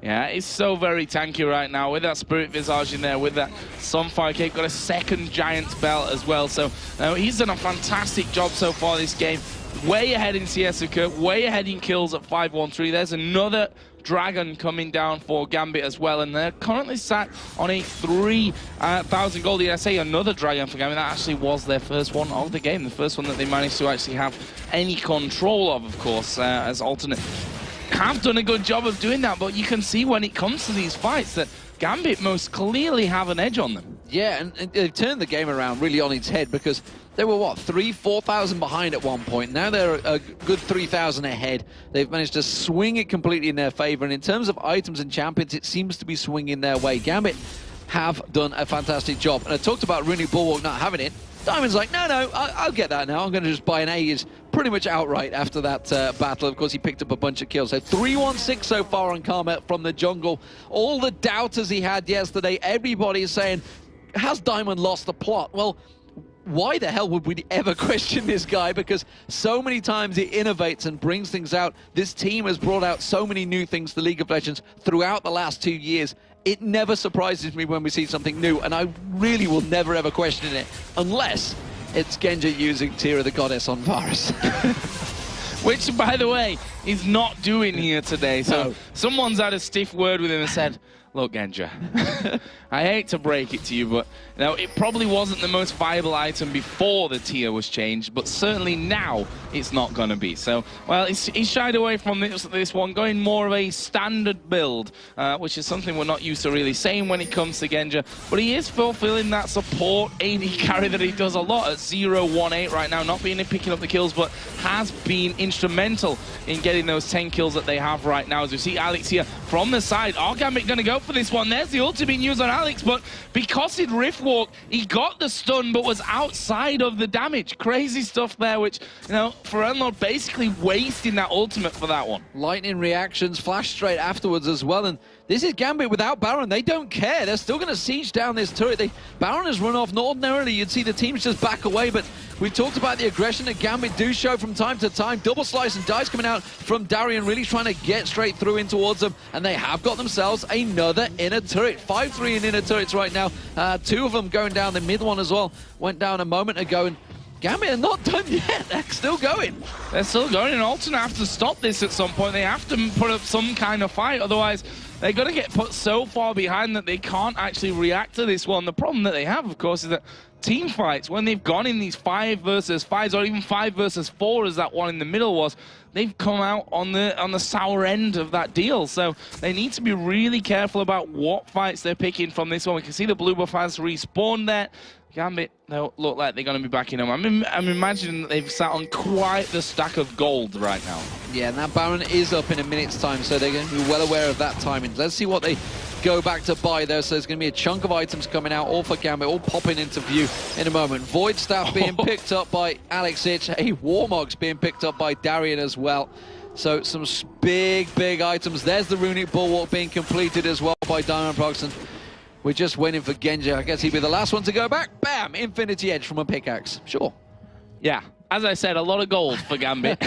Yeah, it's so very tanky right now with that Spirit Visage in there, with that Sunfire Cape, got a second Giant's Belt as well. So he's done a fantastic job so far this game. Way ahead in CS of Kirk, way ahead in kills at 5-1-3. There's another Dragon coming down for Gambit as well, and they're currently sat on a 3,000 gold. I say another Dragon for Gambit. That actually was their first one of the game, the first one that they managed to actually have any control of course, as alternate. Have done a good job of doing that, but you can see when it comes to these fights that Gambit most clearly have an edge on them. Yeah, and they've turned the game around really on its head, because they were, what, 4,000 behind at one point. Now they're a good 3,000 ahead. They've managed to swing it completely in their favor, and in terms of items and champions, it seems to be swinging their way. Gambit have done a fantastic job. And I talked about Runic Bulwark not having it. Diamond's like, no, I'll get that now. I'm going to just buy an A. Is pretty much outright after that battle. Of course, he picked up a bunch of kills. So 3-1-6 so far on Karma from the jungle. All the doubters he had yesterday, everybody is saying, has Diamond lost the plot? Well, why the hell would we ever question this guy? Because so many times he innovates and brings things out. This team has brought out so many new things to League of Legends throughout the last 2 years. It never surprises me when we see something new, and I really will never ever question it, unless it's Genja using Tear of the Goddess on Varus. Which, by the way, he's not doing here today. So someone's had a stiff word with him and said, look, Genja, I hate to break it to you, but it probably wasn't the most viable item before the tier was changed, but certainly now it's not going to be. So, well, he's shied away from this one, going more of a standard build, which is something we're not used to really saying when it comes to Genja, but he is fulfilling that support AD carry that he does a lot at 0-1-8 right now, not being picking up the kills, but has been instrumental in getting those 10 kills that they have right now. As we see Alex here from the side, Gambit going to go for this one. There's the ulti being used on Alex, but because he'd Riftwalk, he got the stun, but was outside of the damage. Crazy stuff there, which, for Unload basically wasting that ultimate for that one. Lightning reactions, flash straight afterwards as well, and this is Gambit without Baron. They don't care. They're still going to siege down this turret. Baron has run off. Ordinarily, you'd see the teams just back away, but we've talked about the aggression that Gambit do show from time to time. Double slice and dice coming out from Darian, really trying to get straight through in towards them, and they have got themselves another inner turret. 5-3 in inner turrets right now. 2 of them going down. The mid one as well went down a moment ago, and Gambit are not done yet. They're still going. They're still going, and Alternate have to stop this at some point. They have to put up some kind of fight, otherwise they're going to get put so far behind that they can't actually react to this one. The problem that they have, of course, is that team fights, when they've gone in these 5 versus 5s, or even 5 versus 4 as that one in the middle was, they've come out on the sour end of that deal. So they need to be really careful about what fights they're picking from this one. We can see the blue buff has respawned there. Gambit, they look like they're going to be backing them. I'm imagining that they've sat on quite the stack of gold right now. Yeah, and that Baron is up in a minute's time, so they're going to be well aware of that timing. Let's see what they go back to buy there. So there's going to be a chunk of items coming out, all for Gambit, all popping into view in a moment. Void Staff being picked up by Alex Ich. A Warmog's being picked up by Darian as well. So some big items. There's the Runic Bulwark being completed as well by Diamond Proxon. We're just waiting for Genji. I guess he'd be the last one to go back. Bam! Infinity Edge from a pickaxe. Sure. Yeah, as I said, a lot of gold for Gambit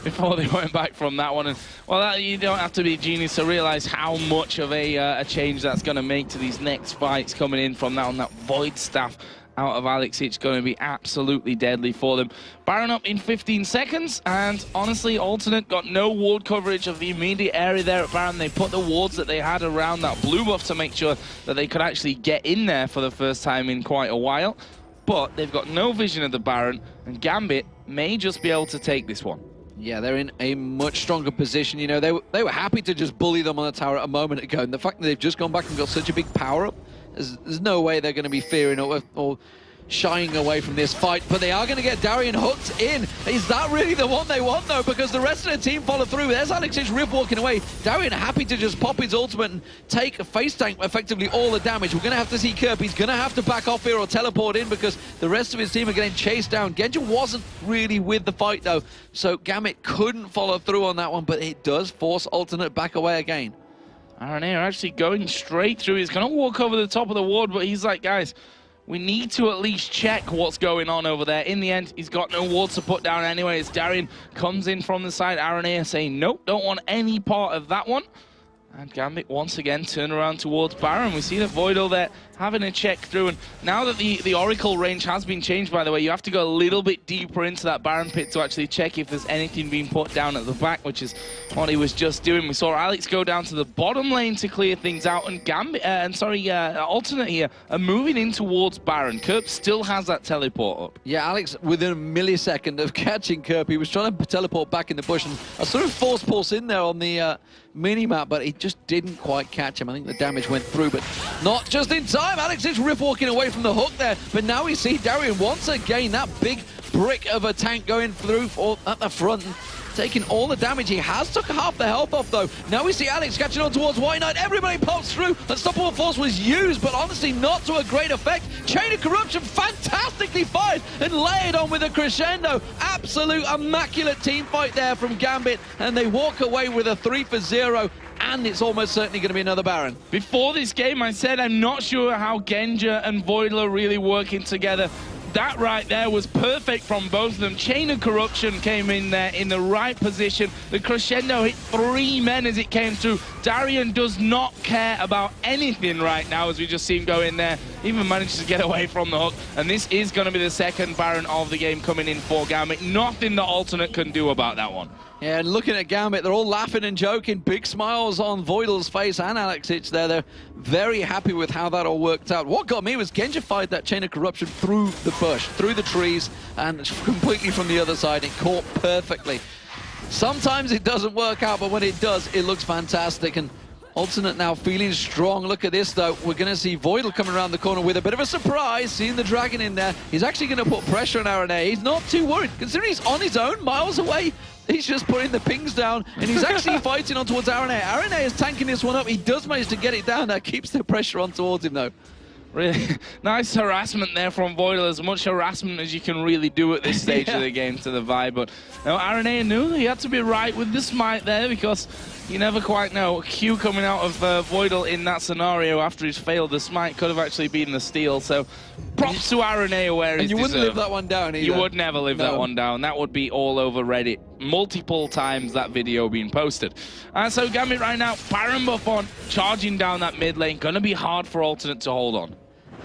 before they went back from that one. And well, you don't have to be a genius to realize how much of a change that's going to make to these next fights coming in from that on. That Void Staff out of Alex, it's going to be absolutely deadly for them. Baron up in 15 seconds, and honestly, Alternate got no ward coverage of the immediate area there at Baron. They put the wards that they had around that blue buff to make sure that they could actually get in there for the first time in quite a while. But they've got no vision of the Baron, and Gambit may just be able to take this one. Yeah, they're in a much stronger position. You know, they were happy to just bully them on the tower a moment ago, and the fact that they've just gone back and got such a big power-up, there's no way they're going to be fearing or shying away from this fight, but they are going to get Darian hooked in. Is that really the one they want, though? Because the rest of the team follow through. There's Alex's Rift walking away. Darian happy to just pop his ultimate and take a face tank effectively all the damage. We're going to have to see Kirp. He's going to have to back off here or teleport in because the rest of his team are getting chased down. Genji wasn't really with the fight, though, so Gambit couldn't follow through on that one, but it does force Alternate back away again. RNA are actually going straight through. He's going to walk over the top of the ward, but he's like, guys, we need to at least check what's going on over there. In the end, he's got no wards to put down anyway. As Darian comes in from the side, RNA saying, nope, don't want any part of that one. And Gambit once again turn around towards Baron. We see that Voidal there having a check through. And now that the Oracle range has been changed, by the way, you have to go a little bit deeper into that Baron pit to actually check if there's anything being put down at the back, which is what he was just doing. We saw Alex go down to the bottom lane to clear things out, and Gambit, Alternate here are moving in towards Baron. Kirp still has that teleport up. Yeah, Alex, within a millisecond of catching Kirp, he was trying to teleport back in the bush, and a sort of force pulse in there on the mini-map, but he just didn't quite catch him. I think the damage went through, but not just in time. Alex is Rift walking away from the hook there, but now we see Darian once again, that big brick of a tank going through at the front, and taking all the damage. He has took half the health off, though. Now we see Alex catching on towards White Knight. Everybody pops through. Unstoppable Force was used, but honestly not to a great effect. Chain of Corruption fantastically fired and layered on with a crescendo. Absolute immaculate team fight there from Gambit, and they walk away with a 3-for-0. And it's almost certainly going to be another Baron. Before this game, I said I'm not sure how Genji and Voidal are really working together. That right there was perfect from both of them. Chain of Corruption came in there in the right position. The crescendo hit 3 men as it came through. Darian does not care about anything right now, as we just see him go in there. Even manages to get away from the hook. And this is going to be the second Baron of the game coming in for Gambit. Nothing that Alternate can do about that one. Yeah, and looking at Gambit, they're all laughing and joking. Big smiles on Voidal's face and Alex Hitch there. They're very happy with how that all worked out. What got me was Genji fired that Chain of Corruption through the bush, through the trees, and completely from the other side. It caught perfectly. Sometimes it doesn't work out, but when it does, it looks fantastic. And Alternate now feeling strong. Look at this, though. We're going to see Voidal coming around the corner with a bit of a surprise. Seeing the Dragon in there. He's actually going to put pressure on RNA. He's not too worried. Considering he's on his own, miles away, he's just putting the pings down, and he's actually fighting on towards RNA. RNA is tanking this one up. He does manage to get it down. That keeps the pressure on towards him, though. Really nice harassment there from Voidal, as much harassment as you can really do at this stage of the game to the vibe. But now RNA knew that he had to be right with the smite there, because you never quite know. Q coming out of Voidal in that scenario after he's failed the smite could have actually been the steal. So props to RNA where he's deserved. And you wouldn't live that one down either. You would never live that one down. That would be all over Reddit. Multiple times that video being posted. And so Gambit right now, Baron buff on, charging down that mid lane. Gonna be hard for Alternate to hold on.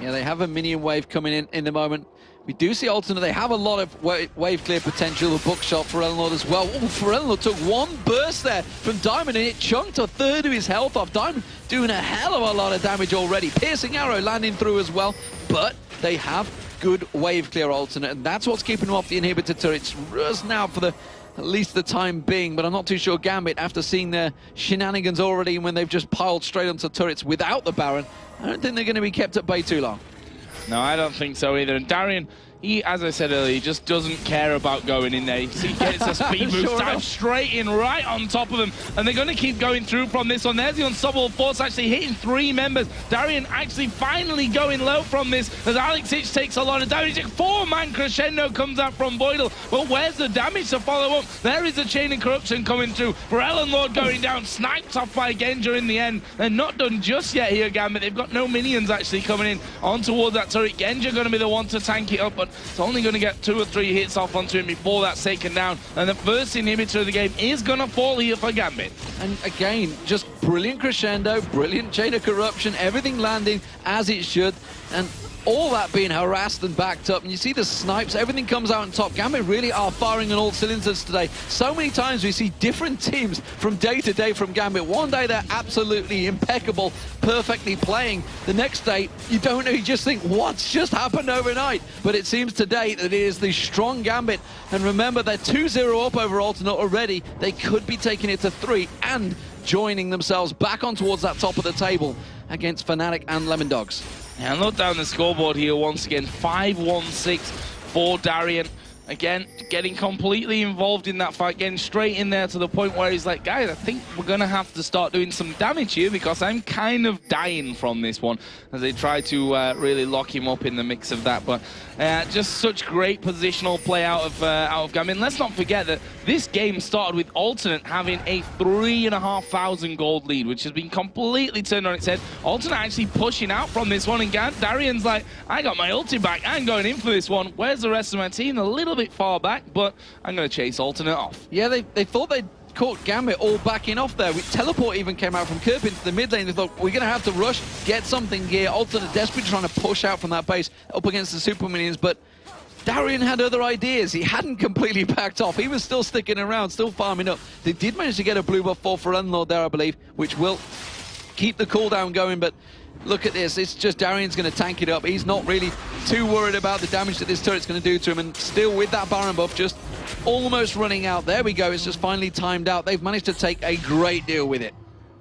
Yeah, they have a minion wave coming in the moment. We do see Alternate. They have a lot of wave clear potential. A bookshot for Ellenlord as well. Oh, for Ellenlord took one burst there from Diamond, and it chunked a third of his health off. Diamond doing a hell of a lot of damage already. Piercing arrow landing through as well, but they have good wave clear, Alternate, and that's what's keeping them off the inhibitor turrets just now for at least the time being. But I'm not too sure Gambit, after seeing their shenanigans already when they've just piled straight onto turrets without the Baron, I don't think they're going to be kept at bay too long. No, I don't think so either. And Darian, he, as I said earlier, he just doesn't care about going in there. He gets a speed boost, dives straight in, right on top of them. And they're going to keep going through from this one. There's the unstoppable force actually hitting 3 members. Darian actually finally going low from this as Alex Ich takes a lot of damage. 4-man crescendo comes out from Voidal. But where's the damage to follow up? There is a chain of corruption coming through. Forellen Lord going down, sniped off by Genja in the end. They're not done just yet here, Gambit. They've got no minions actually coming in on towards that turret. Genja going to be the one to tank it up, but it's only going to get 2 or 3 hits off onto him before that's taken down. And the first inhibitor of the game is going to fall here for Gambit. And again, just brilliant crescendo, brilliant chain of corruption, everything landing as it should. And all that being harassed and backed up, and you see the snipes, everything comes out on top. Gambit really are firing on all cylinders today. So many times we see different teams from day to day from Gambit. One day they're absolutely impeccable, perfectly playing. The next day, you don't know, you just think, what's just happened overnight? But it seems today that it is the strong Gambit. And remember, they're 2-0 up over Alternate already. They could be taking it to 3 and joining themselves back on towards that top of the table against Fnatic and Lemon Dogs. And look down the scoreboard here once again, 5-1-6 for Darian. Again, getting completely involved in that fight, getting straight in there to the point where he's like, guys, I think we're going to have to start doing some damage here because I'm kind of dying from this one, as they try to really lock him up in the mix of that. But just such great positional play out of Gambit. Let's not forget that this game started with Alternate having a 3,500 gold lead, which has been completely turned on its head. Alternate actually pushing out from this one, and Darian's like, I got my ulti back, I'm going in for this one. Where's the rest of my team? A little bit far back, but I'm going to chase Alternate off. Yeah, they thought they'd caught Gambit all backing off there. Teleport even came out from Kerp into the mid lane. They thought, we're going to have to rush, get something here. Alternate desperately trying to push out from that base up against the super minions, but Darian had other ideas. He hadn't completely backed off. He was still sticking around, still farming up. They did manage to get a blue buff for Forellen Lord there, I believe, which will keep the cooldown going, but look at this. It's just Darian's going to tank it up. He's not really too worried about the damage that this turret's going to do to him, and still with that Baron buff just almost running out. There we go. It's just finally timed out. They've managed to take a great deal with it.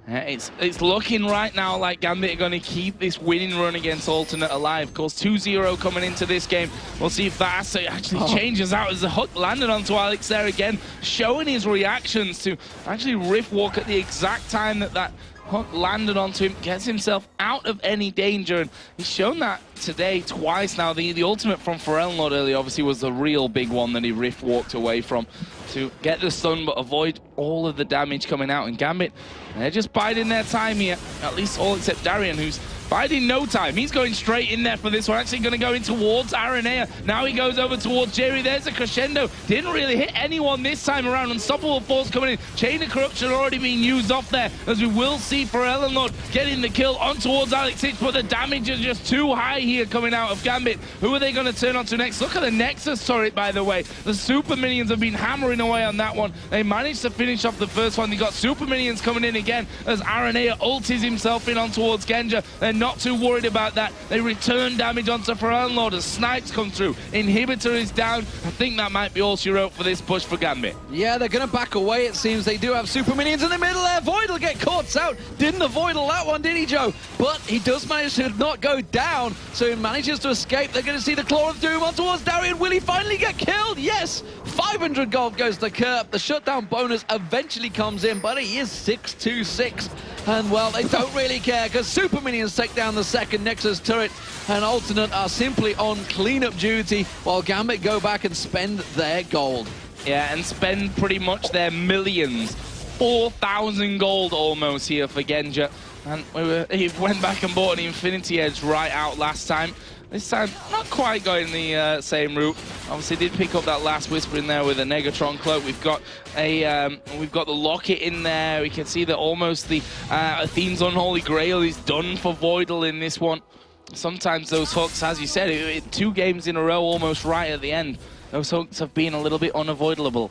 It's looking right now like Gambit are going to keep this winning run against Alternate alive. Of course, 2-0 coming into this game. We'll see if that asset actually changes out as the hook landed onto Alex there again, showing his reactions to actually Rift Walk at the exact time that hook landed onto him, gets himself out of any danger, and he's shown that today twice now. The ultimate from Forellen Lord earlier obviously was the real big one that he Rift walked away from to get the stun but avoid all of the damage coming out. And Gambit, they're just biding their time here, at least all except Darian, who's biding no time. He's going straight in there for this one, actually going to go in towards Aranea. Now he goes over towards Jerry. There's a crescendo. Didn't really hit anyone this time around. Unstoppable force coming in. Chain of corruption already being used off there, as we will see Forellen Lord getting the kill on towards Alex Ich, but the damage is just too high here coming out of Gambit. Who are they going to turn on to next? Look at the Nexus turret, by the way. The super minions have been hammering away on that one. They managed to finish off the first one. They got super minions coming in again as Aranea ultis himself in on towards Genja. They're not too worried about that. They return damage onto Forellen Lord as snipes come through. Inhibitor is down. I think that might be all she wrote for this push for Gambit. Yeah, they're going to back away, it seems. They do have super minions in the middle there. Void will get caught out. Didn't avoid that one, did he, Joe? But he does manage to not go down, so he manages to escape. They're going to see the Claw of Doom on towards Darian. Will he finally get killed? Yes! 500 gold goes to Kerp. The shutdown bonus eventually comes in, but he is 626. And, well, they don't really care, because super minions take down the second Nexus turret, and Alternate are simply on cleanup duty, while Gambit go back and spend their gold. Yeah, and spend pretty much their millions. 4,000 gold almost here for Genja. And he went back and bought an Infinity Edge right out last time. This time, not quite going the same route. Obviously, did pick up that last Whisper in there with a Negatron cloak. We've got the Locket in there. We can see that almost the Athene's Unholy Grail is done for Voidal in this one. Sometimes those hooks, as you said, 2 games in a row, almost right at the end. Those hooks have been a little bit unavoidable.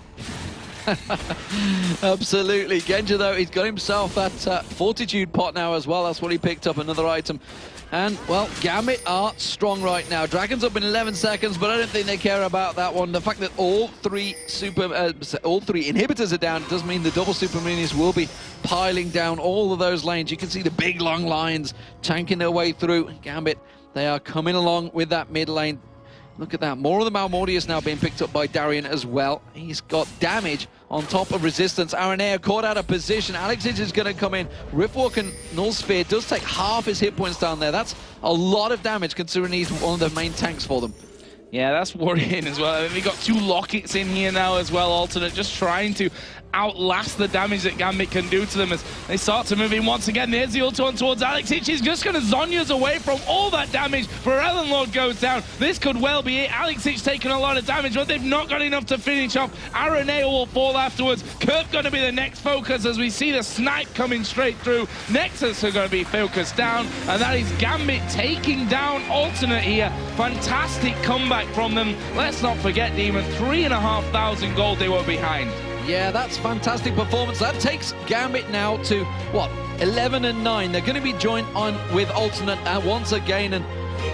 Absolutely. Genja, though, he's got himself that Fortitude pot now as well. That's what he picked up, another item. And, well, Gambit are strong right now. Dragon's up in 11 seconds, but I don't think they care about that one. The fact that all three inhibitors are down does mean the double super minions will be piling down all of those lanes. You can see the big long lines tanking their way through. Gambit They are coming along with that mid lane. Look at that. More of the Malmortius now being picked up by Darien as well. He's got damage on top of resistance. Aranea caught out of position. Alexic is going to come in. Riftwalk and Null Sphere does take half his hit points down there. That's a lot of damage considering he's one of the main tanks for them. Yeah, that's worrying as well. I mean, we got 2 Lockets in here now as well, Alternate, just trying to outlast the damage that Gambit can do to them as they start to move in once again. There's the ult on towards Alexic. He's just going to Zhonya's away from all that damage. Pharrell Lord goes down. This could well be it. Alexic's taken a lot of damage, but they've not got enough to finish off. Aranea will fall afterwards. Kerp going to be the next focus as we see the snipe coming straight through. Nexus are going to be focused down, and that is Gambit taking down Alternate here. Fantastic comeback from them. Let's not forget, Demon, 3,500 gold they were behind. Yeah, that's fantastic performance. That takes Gambit now to, what, 11 and 9. They're going to be joined on with Alternate once again. And,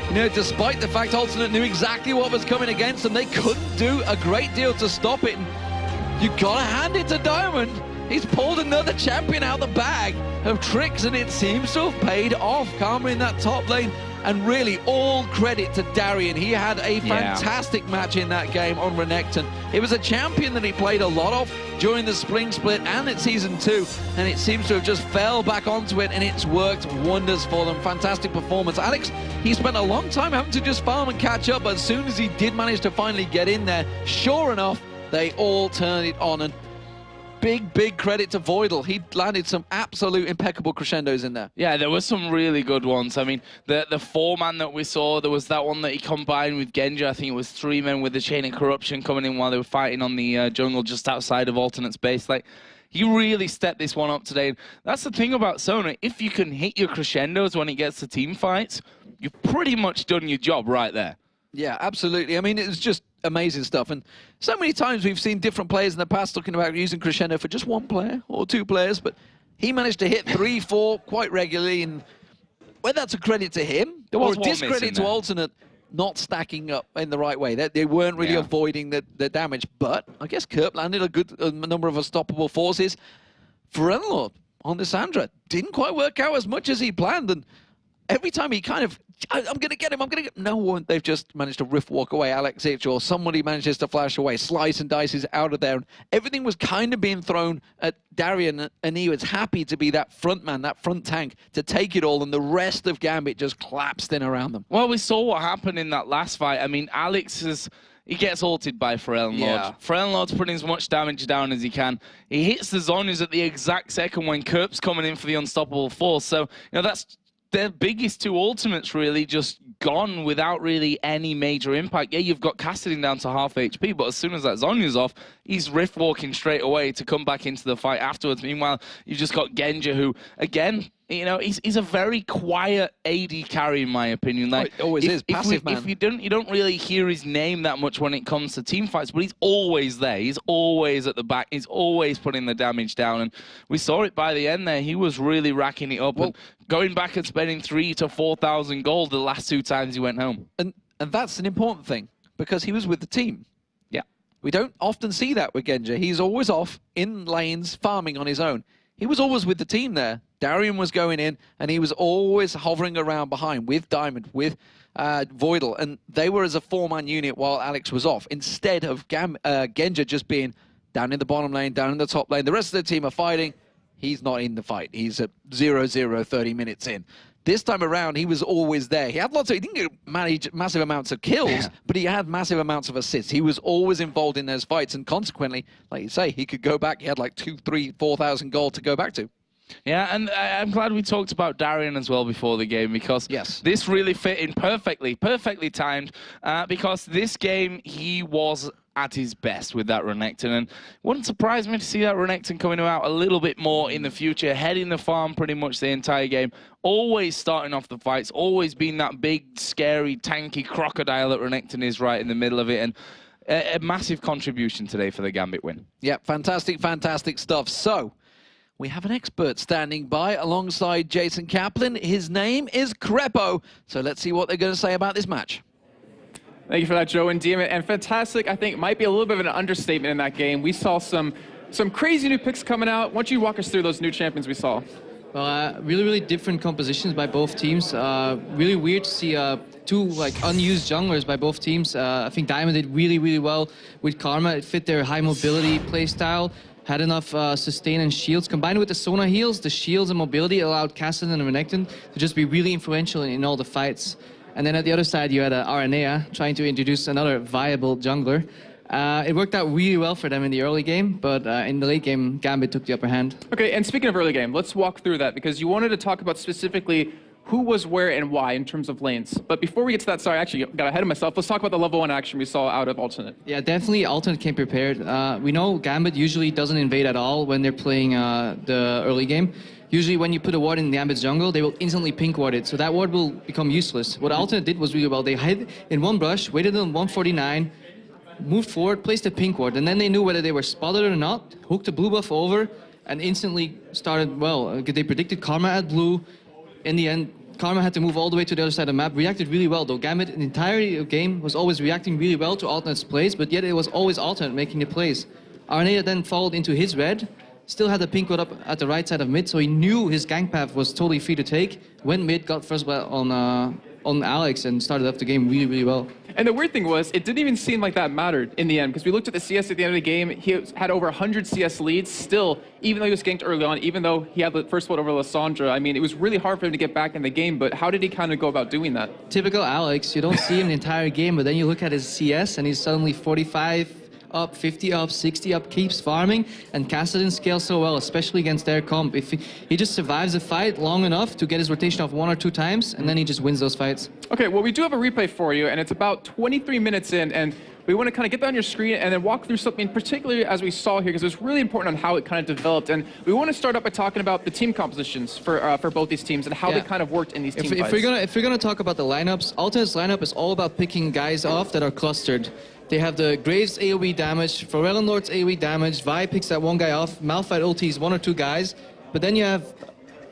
you know, despite the fact Alternate knew exactly what was coming against them, they couldn't do a great deal to stop it. And you got to hand it to Diamond. He's pulled another champion out the bag of tricks, and it seems to have paid off. Karma in that top lane. And really, all credit to Darien. He had a fantastic match in that game on Renekton. It was a champion that he played a lot of during the Spring Split and at Season 2, and it seems to have just fell back onto it, and it's worked wonders for them. Fantastic performance. Alex, he spent a long time having to just farm and catch up, but as soon as he did manage to finally get in there, sure enough, they all turned it on. And big credit to Voidal. He landed some absolute impeccable crescendos in there. Yeah, there were some really good ones. I mean, the 4-man that we saw, there was that one that he combined with Genji. I think it was 3 men with the Chain of Corruption coming in while they were fighting on the jungle just outside of Alternate's base. Like, he really stepped this one up today. And that's the thing about Sona. If you can hit your crescendos when it gets to team fights, you've pretty much done your job right there. Yeah, absolutely. I mean, it was just amazing stuff. And so many times we've seen different players in the past talking about using crescendo for just 1 player or 2 players, but he managed to hit 3, 4 quite regularly. And whether that's a credit to him or a discredit to Alternate not stacking up in the right way, they weren't really avoiding the damage. But I guess Kerp landed a number of unstoppable forces. Pharrell on this Sandra didn't quite work out as much as he planned, and every time he kind of, I'm going to get him, no one, they've just managed to Riftwalk away Alexic, or somebody manages to flash away, slice and dice is out of there. And everything was kind of being thrown at Darien, and he was happy to be that front man, that front tank, to take it all, and the rest of Gambit just collapsed in around them. Well, we saw what happened in that last fight. I mean, he gets ulted by Pharrell Lord. Pharrell Lord's putting as much damage down as he can. He hits the Zhonya's at the exact second when Kerp's coming in for the unstoppable force. So, you know, that's their biggest 2 ultimates really just gone without really any major impact. Yeah, you've got Cassidy down to half HP, but as soon as that Zhonya's off, he's rift walking straight away to come back into the fight afterwards. Meanwhile, you've just got Genji, who, again, you know, he's a very quiet AD carry, in my opinion. Like, it always is, passive man. If you don't really hear his name that much when it comes to team fights, but he's always there. He's always at the back. He's always putting the damage down. And we saw it by the end there. He was really racking it up. Well, and going back and spending 3,000 to 4,000 gold the last 2 times he went home. And that's an important thing, because he was with the team. Yeah. We don't often see that with Genji. He's always off in lanes, farming on his own. He was always with the team there. Darien was going in, and he was always hovering around behind with Diamond, with Voidal, and they were as a 4-man unit while Alex was off, instead of Genji just being down in the bottom lane, down in the top lane. The rest of the team are fighting. He's not in the fight. He's at 0-0, 30 minutes in. This time around, he was always there. He had he didn't manage massive amounts of kills, but he had massive amounts of assists. He was always involved in those fights, and consequently, like you say, he could go back. He had like 2,000, 3,000, 4,000 gold to go back to. Yeah, and I'm glad we talked about Darien as well before the game, because this really fit in perfectly timed, because this game, he was at his best with that Renekton, and it wouldn't surprise me to see that Renekton coming out a little bit more in the future, heading the farm pretty much the entire game, always starting off the fights, always being that big, scary, tanky crocodile that Renekton is right in the middle of it, and a massive contribution today for the Gambit win. Yeah, fantastic stuff. So, we have an expert standing by alongside Jason Kaplan. His name is Crepo. So let's see what they're going to say about this match. Thank you for that, Joe and Demon. And fantastic, I think, might be a little bit of an understatement in that game. We saw some crazy new picks coming out. Why don't you walk us through those new champions we saw? Well, really different compositions by both teams. Really weird to see two like unused junglers by both teams. I think Diamond did really well with Karma. It fit their high mobility playstyle. Had enough sustain and shields. Combined with the Sona heals, the shields and mobility allowed Kassadin and Renekton to just be really influential in all the fights. And then at the other side, you had Aranea trying to introduce another viable jungler. It worked out really well for them in the early game, but in the late game, Gambit took the upper hand. Okay, and speaking of early game, let's walk through that, because you wanted to talk about specifically who was where and why in terms of lanes. But before we get to that, sorry, I actually got ahead of myself. Let's talk about the level 1 action we saw out of Alternate. Yeah, definitely Alternate came prepared. We know Gambit usually doesn't invade at all when they're playing the early game. Usually when you put a ward in Gambit's jungle, they will instantly pink ward it, so that ward will become useless. What Alternate did was really well. They hid in one brush, waited on 149, moved forward, placed a pink ward, and then they knew whether they were spotted or not, hooked a blue buff over, and instantly started, well, they predicted Karma at blue. In the end, Karma had to move all the way to the other side of the map, reacted really well though. Gambit, in the entirety of the game, was always reacting really well to Alternate's plays, but yet it was always Alternate making the plays. Aranea then followed into his red, still had the pink ward up at the right side of mid, so he knew his gank path was totally free to take. Went mid, got first blood on Alex, and started off the game really well. And the weird thing was, it didn't even seem like that mattered in the end, because we looked at the CS at the end of the game. He had over 100 CS leads still, even though he was ganked early on, even though he had the first blood over Lissandra. I mean, it was really hard for him to get back in the game, but how did he kind of go about doing that? Typical Alex. You don't see him the entire game, but then you look at his CS, and he's suddenly 45 up, 50 up, 60 up, keeps farming, and Kassadin scales so well, especially against their comp. If he just survives a fight long enough to get his rotation off 1 or 2 times, and then he just wins those fights. Okay, well, we do have a replay for you, and it's about 23 minutes in, and we want to kind of get that on your screen and then walk through something, particularly as we saw here, because it was really important on how it kind of developed. And we want to start up by talking about the team compositions for both these teams and how they kind of worked in these team fights. If we're gonna talk about the lineups, Alternate's lineup is all about picking guys off that are clustered. They have the Graves AoE damage, Pharrell Lord's AoE damage, Vi picks that one guy off, Malphite ultis 1 or 2 guys, but then you have,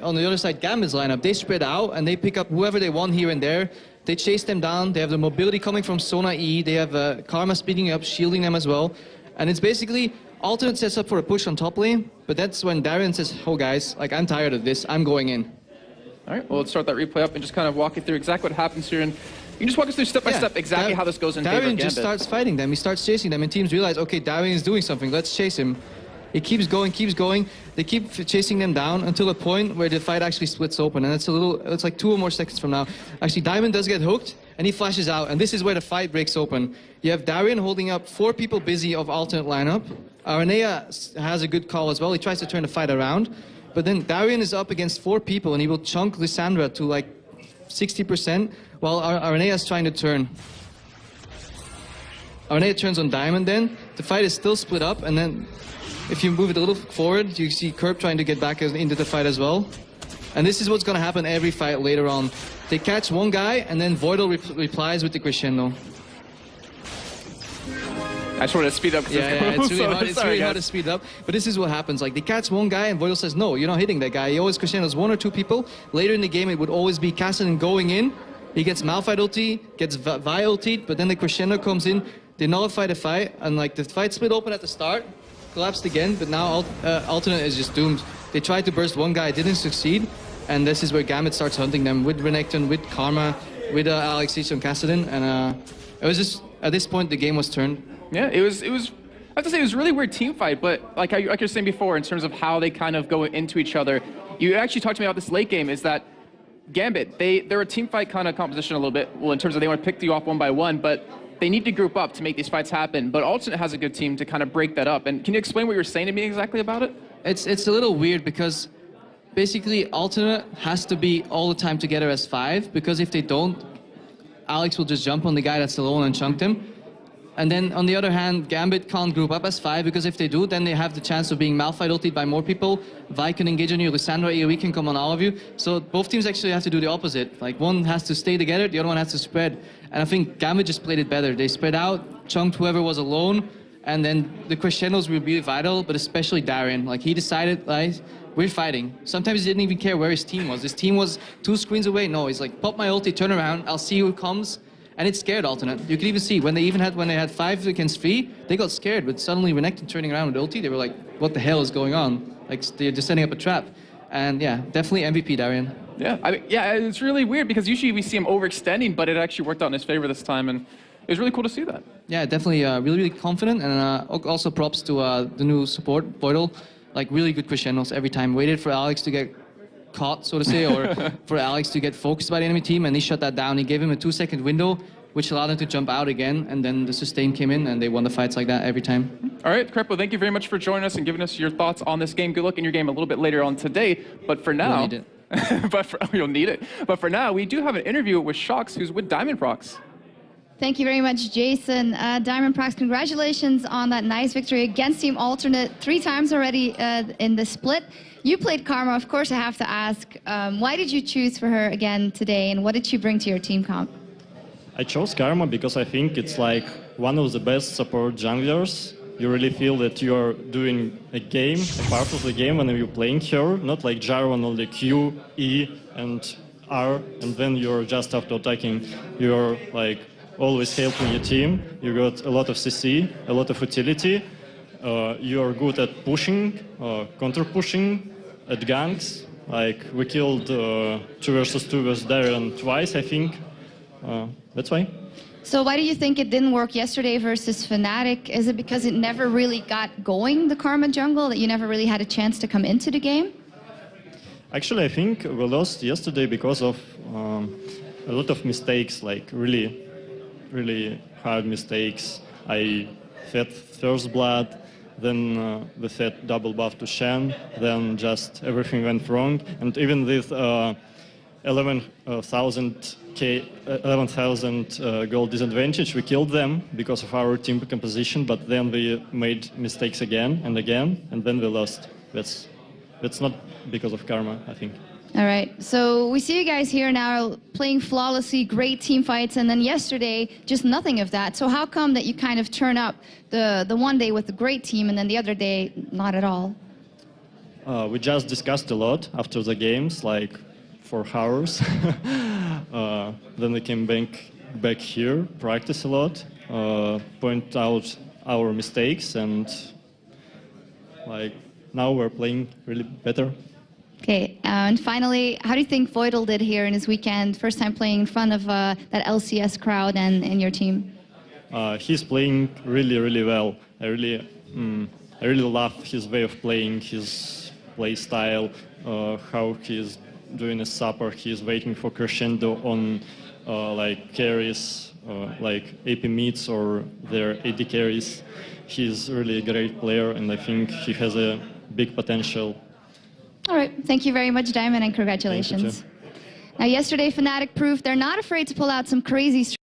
on the other side, Gambit's lineup. They spread out and they pick up whoever they want here and there. They chase them down, they have the mobility coming from Sona E, they have Karma speeding up, shielding them as well. And it's basically, Alternate sets up for a push on top lane, but that's when Darian says, oh guys, like I'm tired of this, I'm going in. All right, well, let's start that replay up and just kind of walk you through exactly what happens here. And you can just walk us through step by step exactly how this goes in favor of Gambit. Darian just starts fighting them. He starts chasing them, and teams realize, okay, Darian is doing something. Let's chase him. He keeps going. They keep chasing them down until a point where the fight actually splits open, and it's like 2 or more seconds from now. Actually, Diamond does get hooked, and he flashes out, and this is where the fight breaks open. You have Darian holding up 4 people busy of Alternate lineup. Aranea has a good call as well. He tries to turn the fight around, but then Darian is up against 4 people, and he will chunk Lissandra to like 60%, while Aranea is trying to turn. Aranea turns on Diamond then. The fight is still split up, and then if you move it a little forward, you see Kerb trying to get back into the fight as well. And this is what's going to happen every fight later on. They catch one guy, and then Voidal replies with the crescendo. I just wanted to speed up. It's really hard to speed up. But this is what happens. Like, they catch one guy, and Voidal says, no, you're not hitting that guy. He always crescendos 1 or 2 people. Later in the game, it would always be Kassadin going in. He gets Malphite ulti, gets Vi ulti, but then the crescendo comes in. They nullify the fight, and like the fight split open at the start, collapsed again, but now Alternate is just doomed. They tried to burst one guy, didn't succeed, and this is where Gambit starts hunting them with Renekton, with Karma, with Alex and Kassadin, and it was just, at this point, the game was turned. Yeah, it was. I have to say, it was a really weird team fight, but like you were saying before, in terms of how they kind of go into each other, you actually talked to me about this late game, is that Gambit, they're a team fight kind of composition a little bit, well, in terms of they want to pick you off 1 by 1, but they need to group up to make these fights happen. But Alternate has a good team to kind of break that up. And can you explain what you were saying to me exactly about it? It's a little weird because basically Alternate has to be all the time together as 5, because if they don't, Alex will just jump on the guy that's alone and chunk him. And then on the other hand, Gambit can't group up as 5, because if they do, then they have the chance of being Malphite ultied by more people. Vi can engage on you, Lissandra AoE can come on all of you. So both teams actually have to do the opposite. Like, one has to stay together, the other one has to spread. And I think Gambit just played it better. They spread out, chunked whoever was alone, and then the crescendos were really vital, but especially Darian. Like, he decided, like, we're fighting. Sometimes he didn't even care where his team was. His team was 2 screens away. No, he's like, pop my ulti, turn around, I'll see who comes. And it scared Alternate. You could even see when they had 5 against 3, they got scared. But suddenly Renekton turning around with ulti, they were like, what the hell is going on? Like, they're just setting up a trap. And yeah, definitely MVP Darian. Yeah, it's really weird because usually we see him overextending, but it actually worked out in his favor this time, and it was really cool to see that. Yeah, definitely really confident, and also props to the new support, Voidal. Like really good crescendos every time. Waited for Alex to get caught, so to say, or for Alex to get focused by the enemy team, and he shut that down. He gave him a 2-second window, which allowed him to jump out again, and then the sustain came in, and they won the fights like that every time. All right, Crepo, thank you very much for joining us and giving us your thoughts on this game. Good luck in your game a little bit later on today, but for now... You'll need it. You'll need it. But for now, we do have an interview with Shox, who's with Diamond Prox. Thank you very much, Jason. Diamond Prox, congratulations on that nice victory against Team Alternate 3 times already in the split. You played Karma, of course I have to ask. Why did you choose for her again today, and what did she bring to your team comp? I chose Karma because I think it's like one of the best support junglers. You really feel that you're doing a game, a part of the game when you're playing her, not like Jarvan only Q, E, and R, and then you're just after attacking, you're like always helping your team. You got a lot of CC, a lot of utility. You're good at pushing, counter-pushing, at ganks. Like we killed 2 versus 2 with Darren twice, I think. That's why. So why do you think it didn't work yesterday versus Fnatic? Is it because it never really got going, the Karma jungle, that you never really had a chance to come into the game? Actually, I think we lost yesterday because of a lot of mistakes, like really hard mistakes. I fed First Blood, then we fed double buff to Shen, then just everything went wrong. And even with 11,000 gold disadvantage, we killed them because of our team composition, but then we made mistakes again, and then we lost. That's not because of Karma, I think. All right, so we see you guys here now playing flawlessly, great team fights, and then yesterday, just nothing of that. So how come that you kind of turn up the one day with a great team, and then the other day, not at all? We just discussed a lot after the games, like for hours. Then we came back here, practice a lot, point out our mistakes, and like now we're playing really better. Okay, and finally, how do you think Voidal did here in his weekend? First time playing in front of that LCS crowd and your team. He's playing really well. I really love his way of playing, his play style, how he's doing a support. He's waiting for crescendo on like carries, like AP mids or their AD carries. He's really a great player, and I think he has a big potential. All right, thank you very much, Diamond, and congratulations. Thank you, Now, yesterday, Fnatic proved they're not afraid to pull out some crazy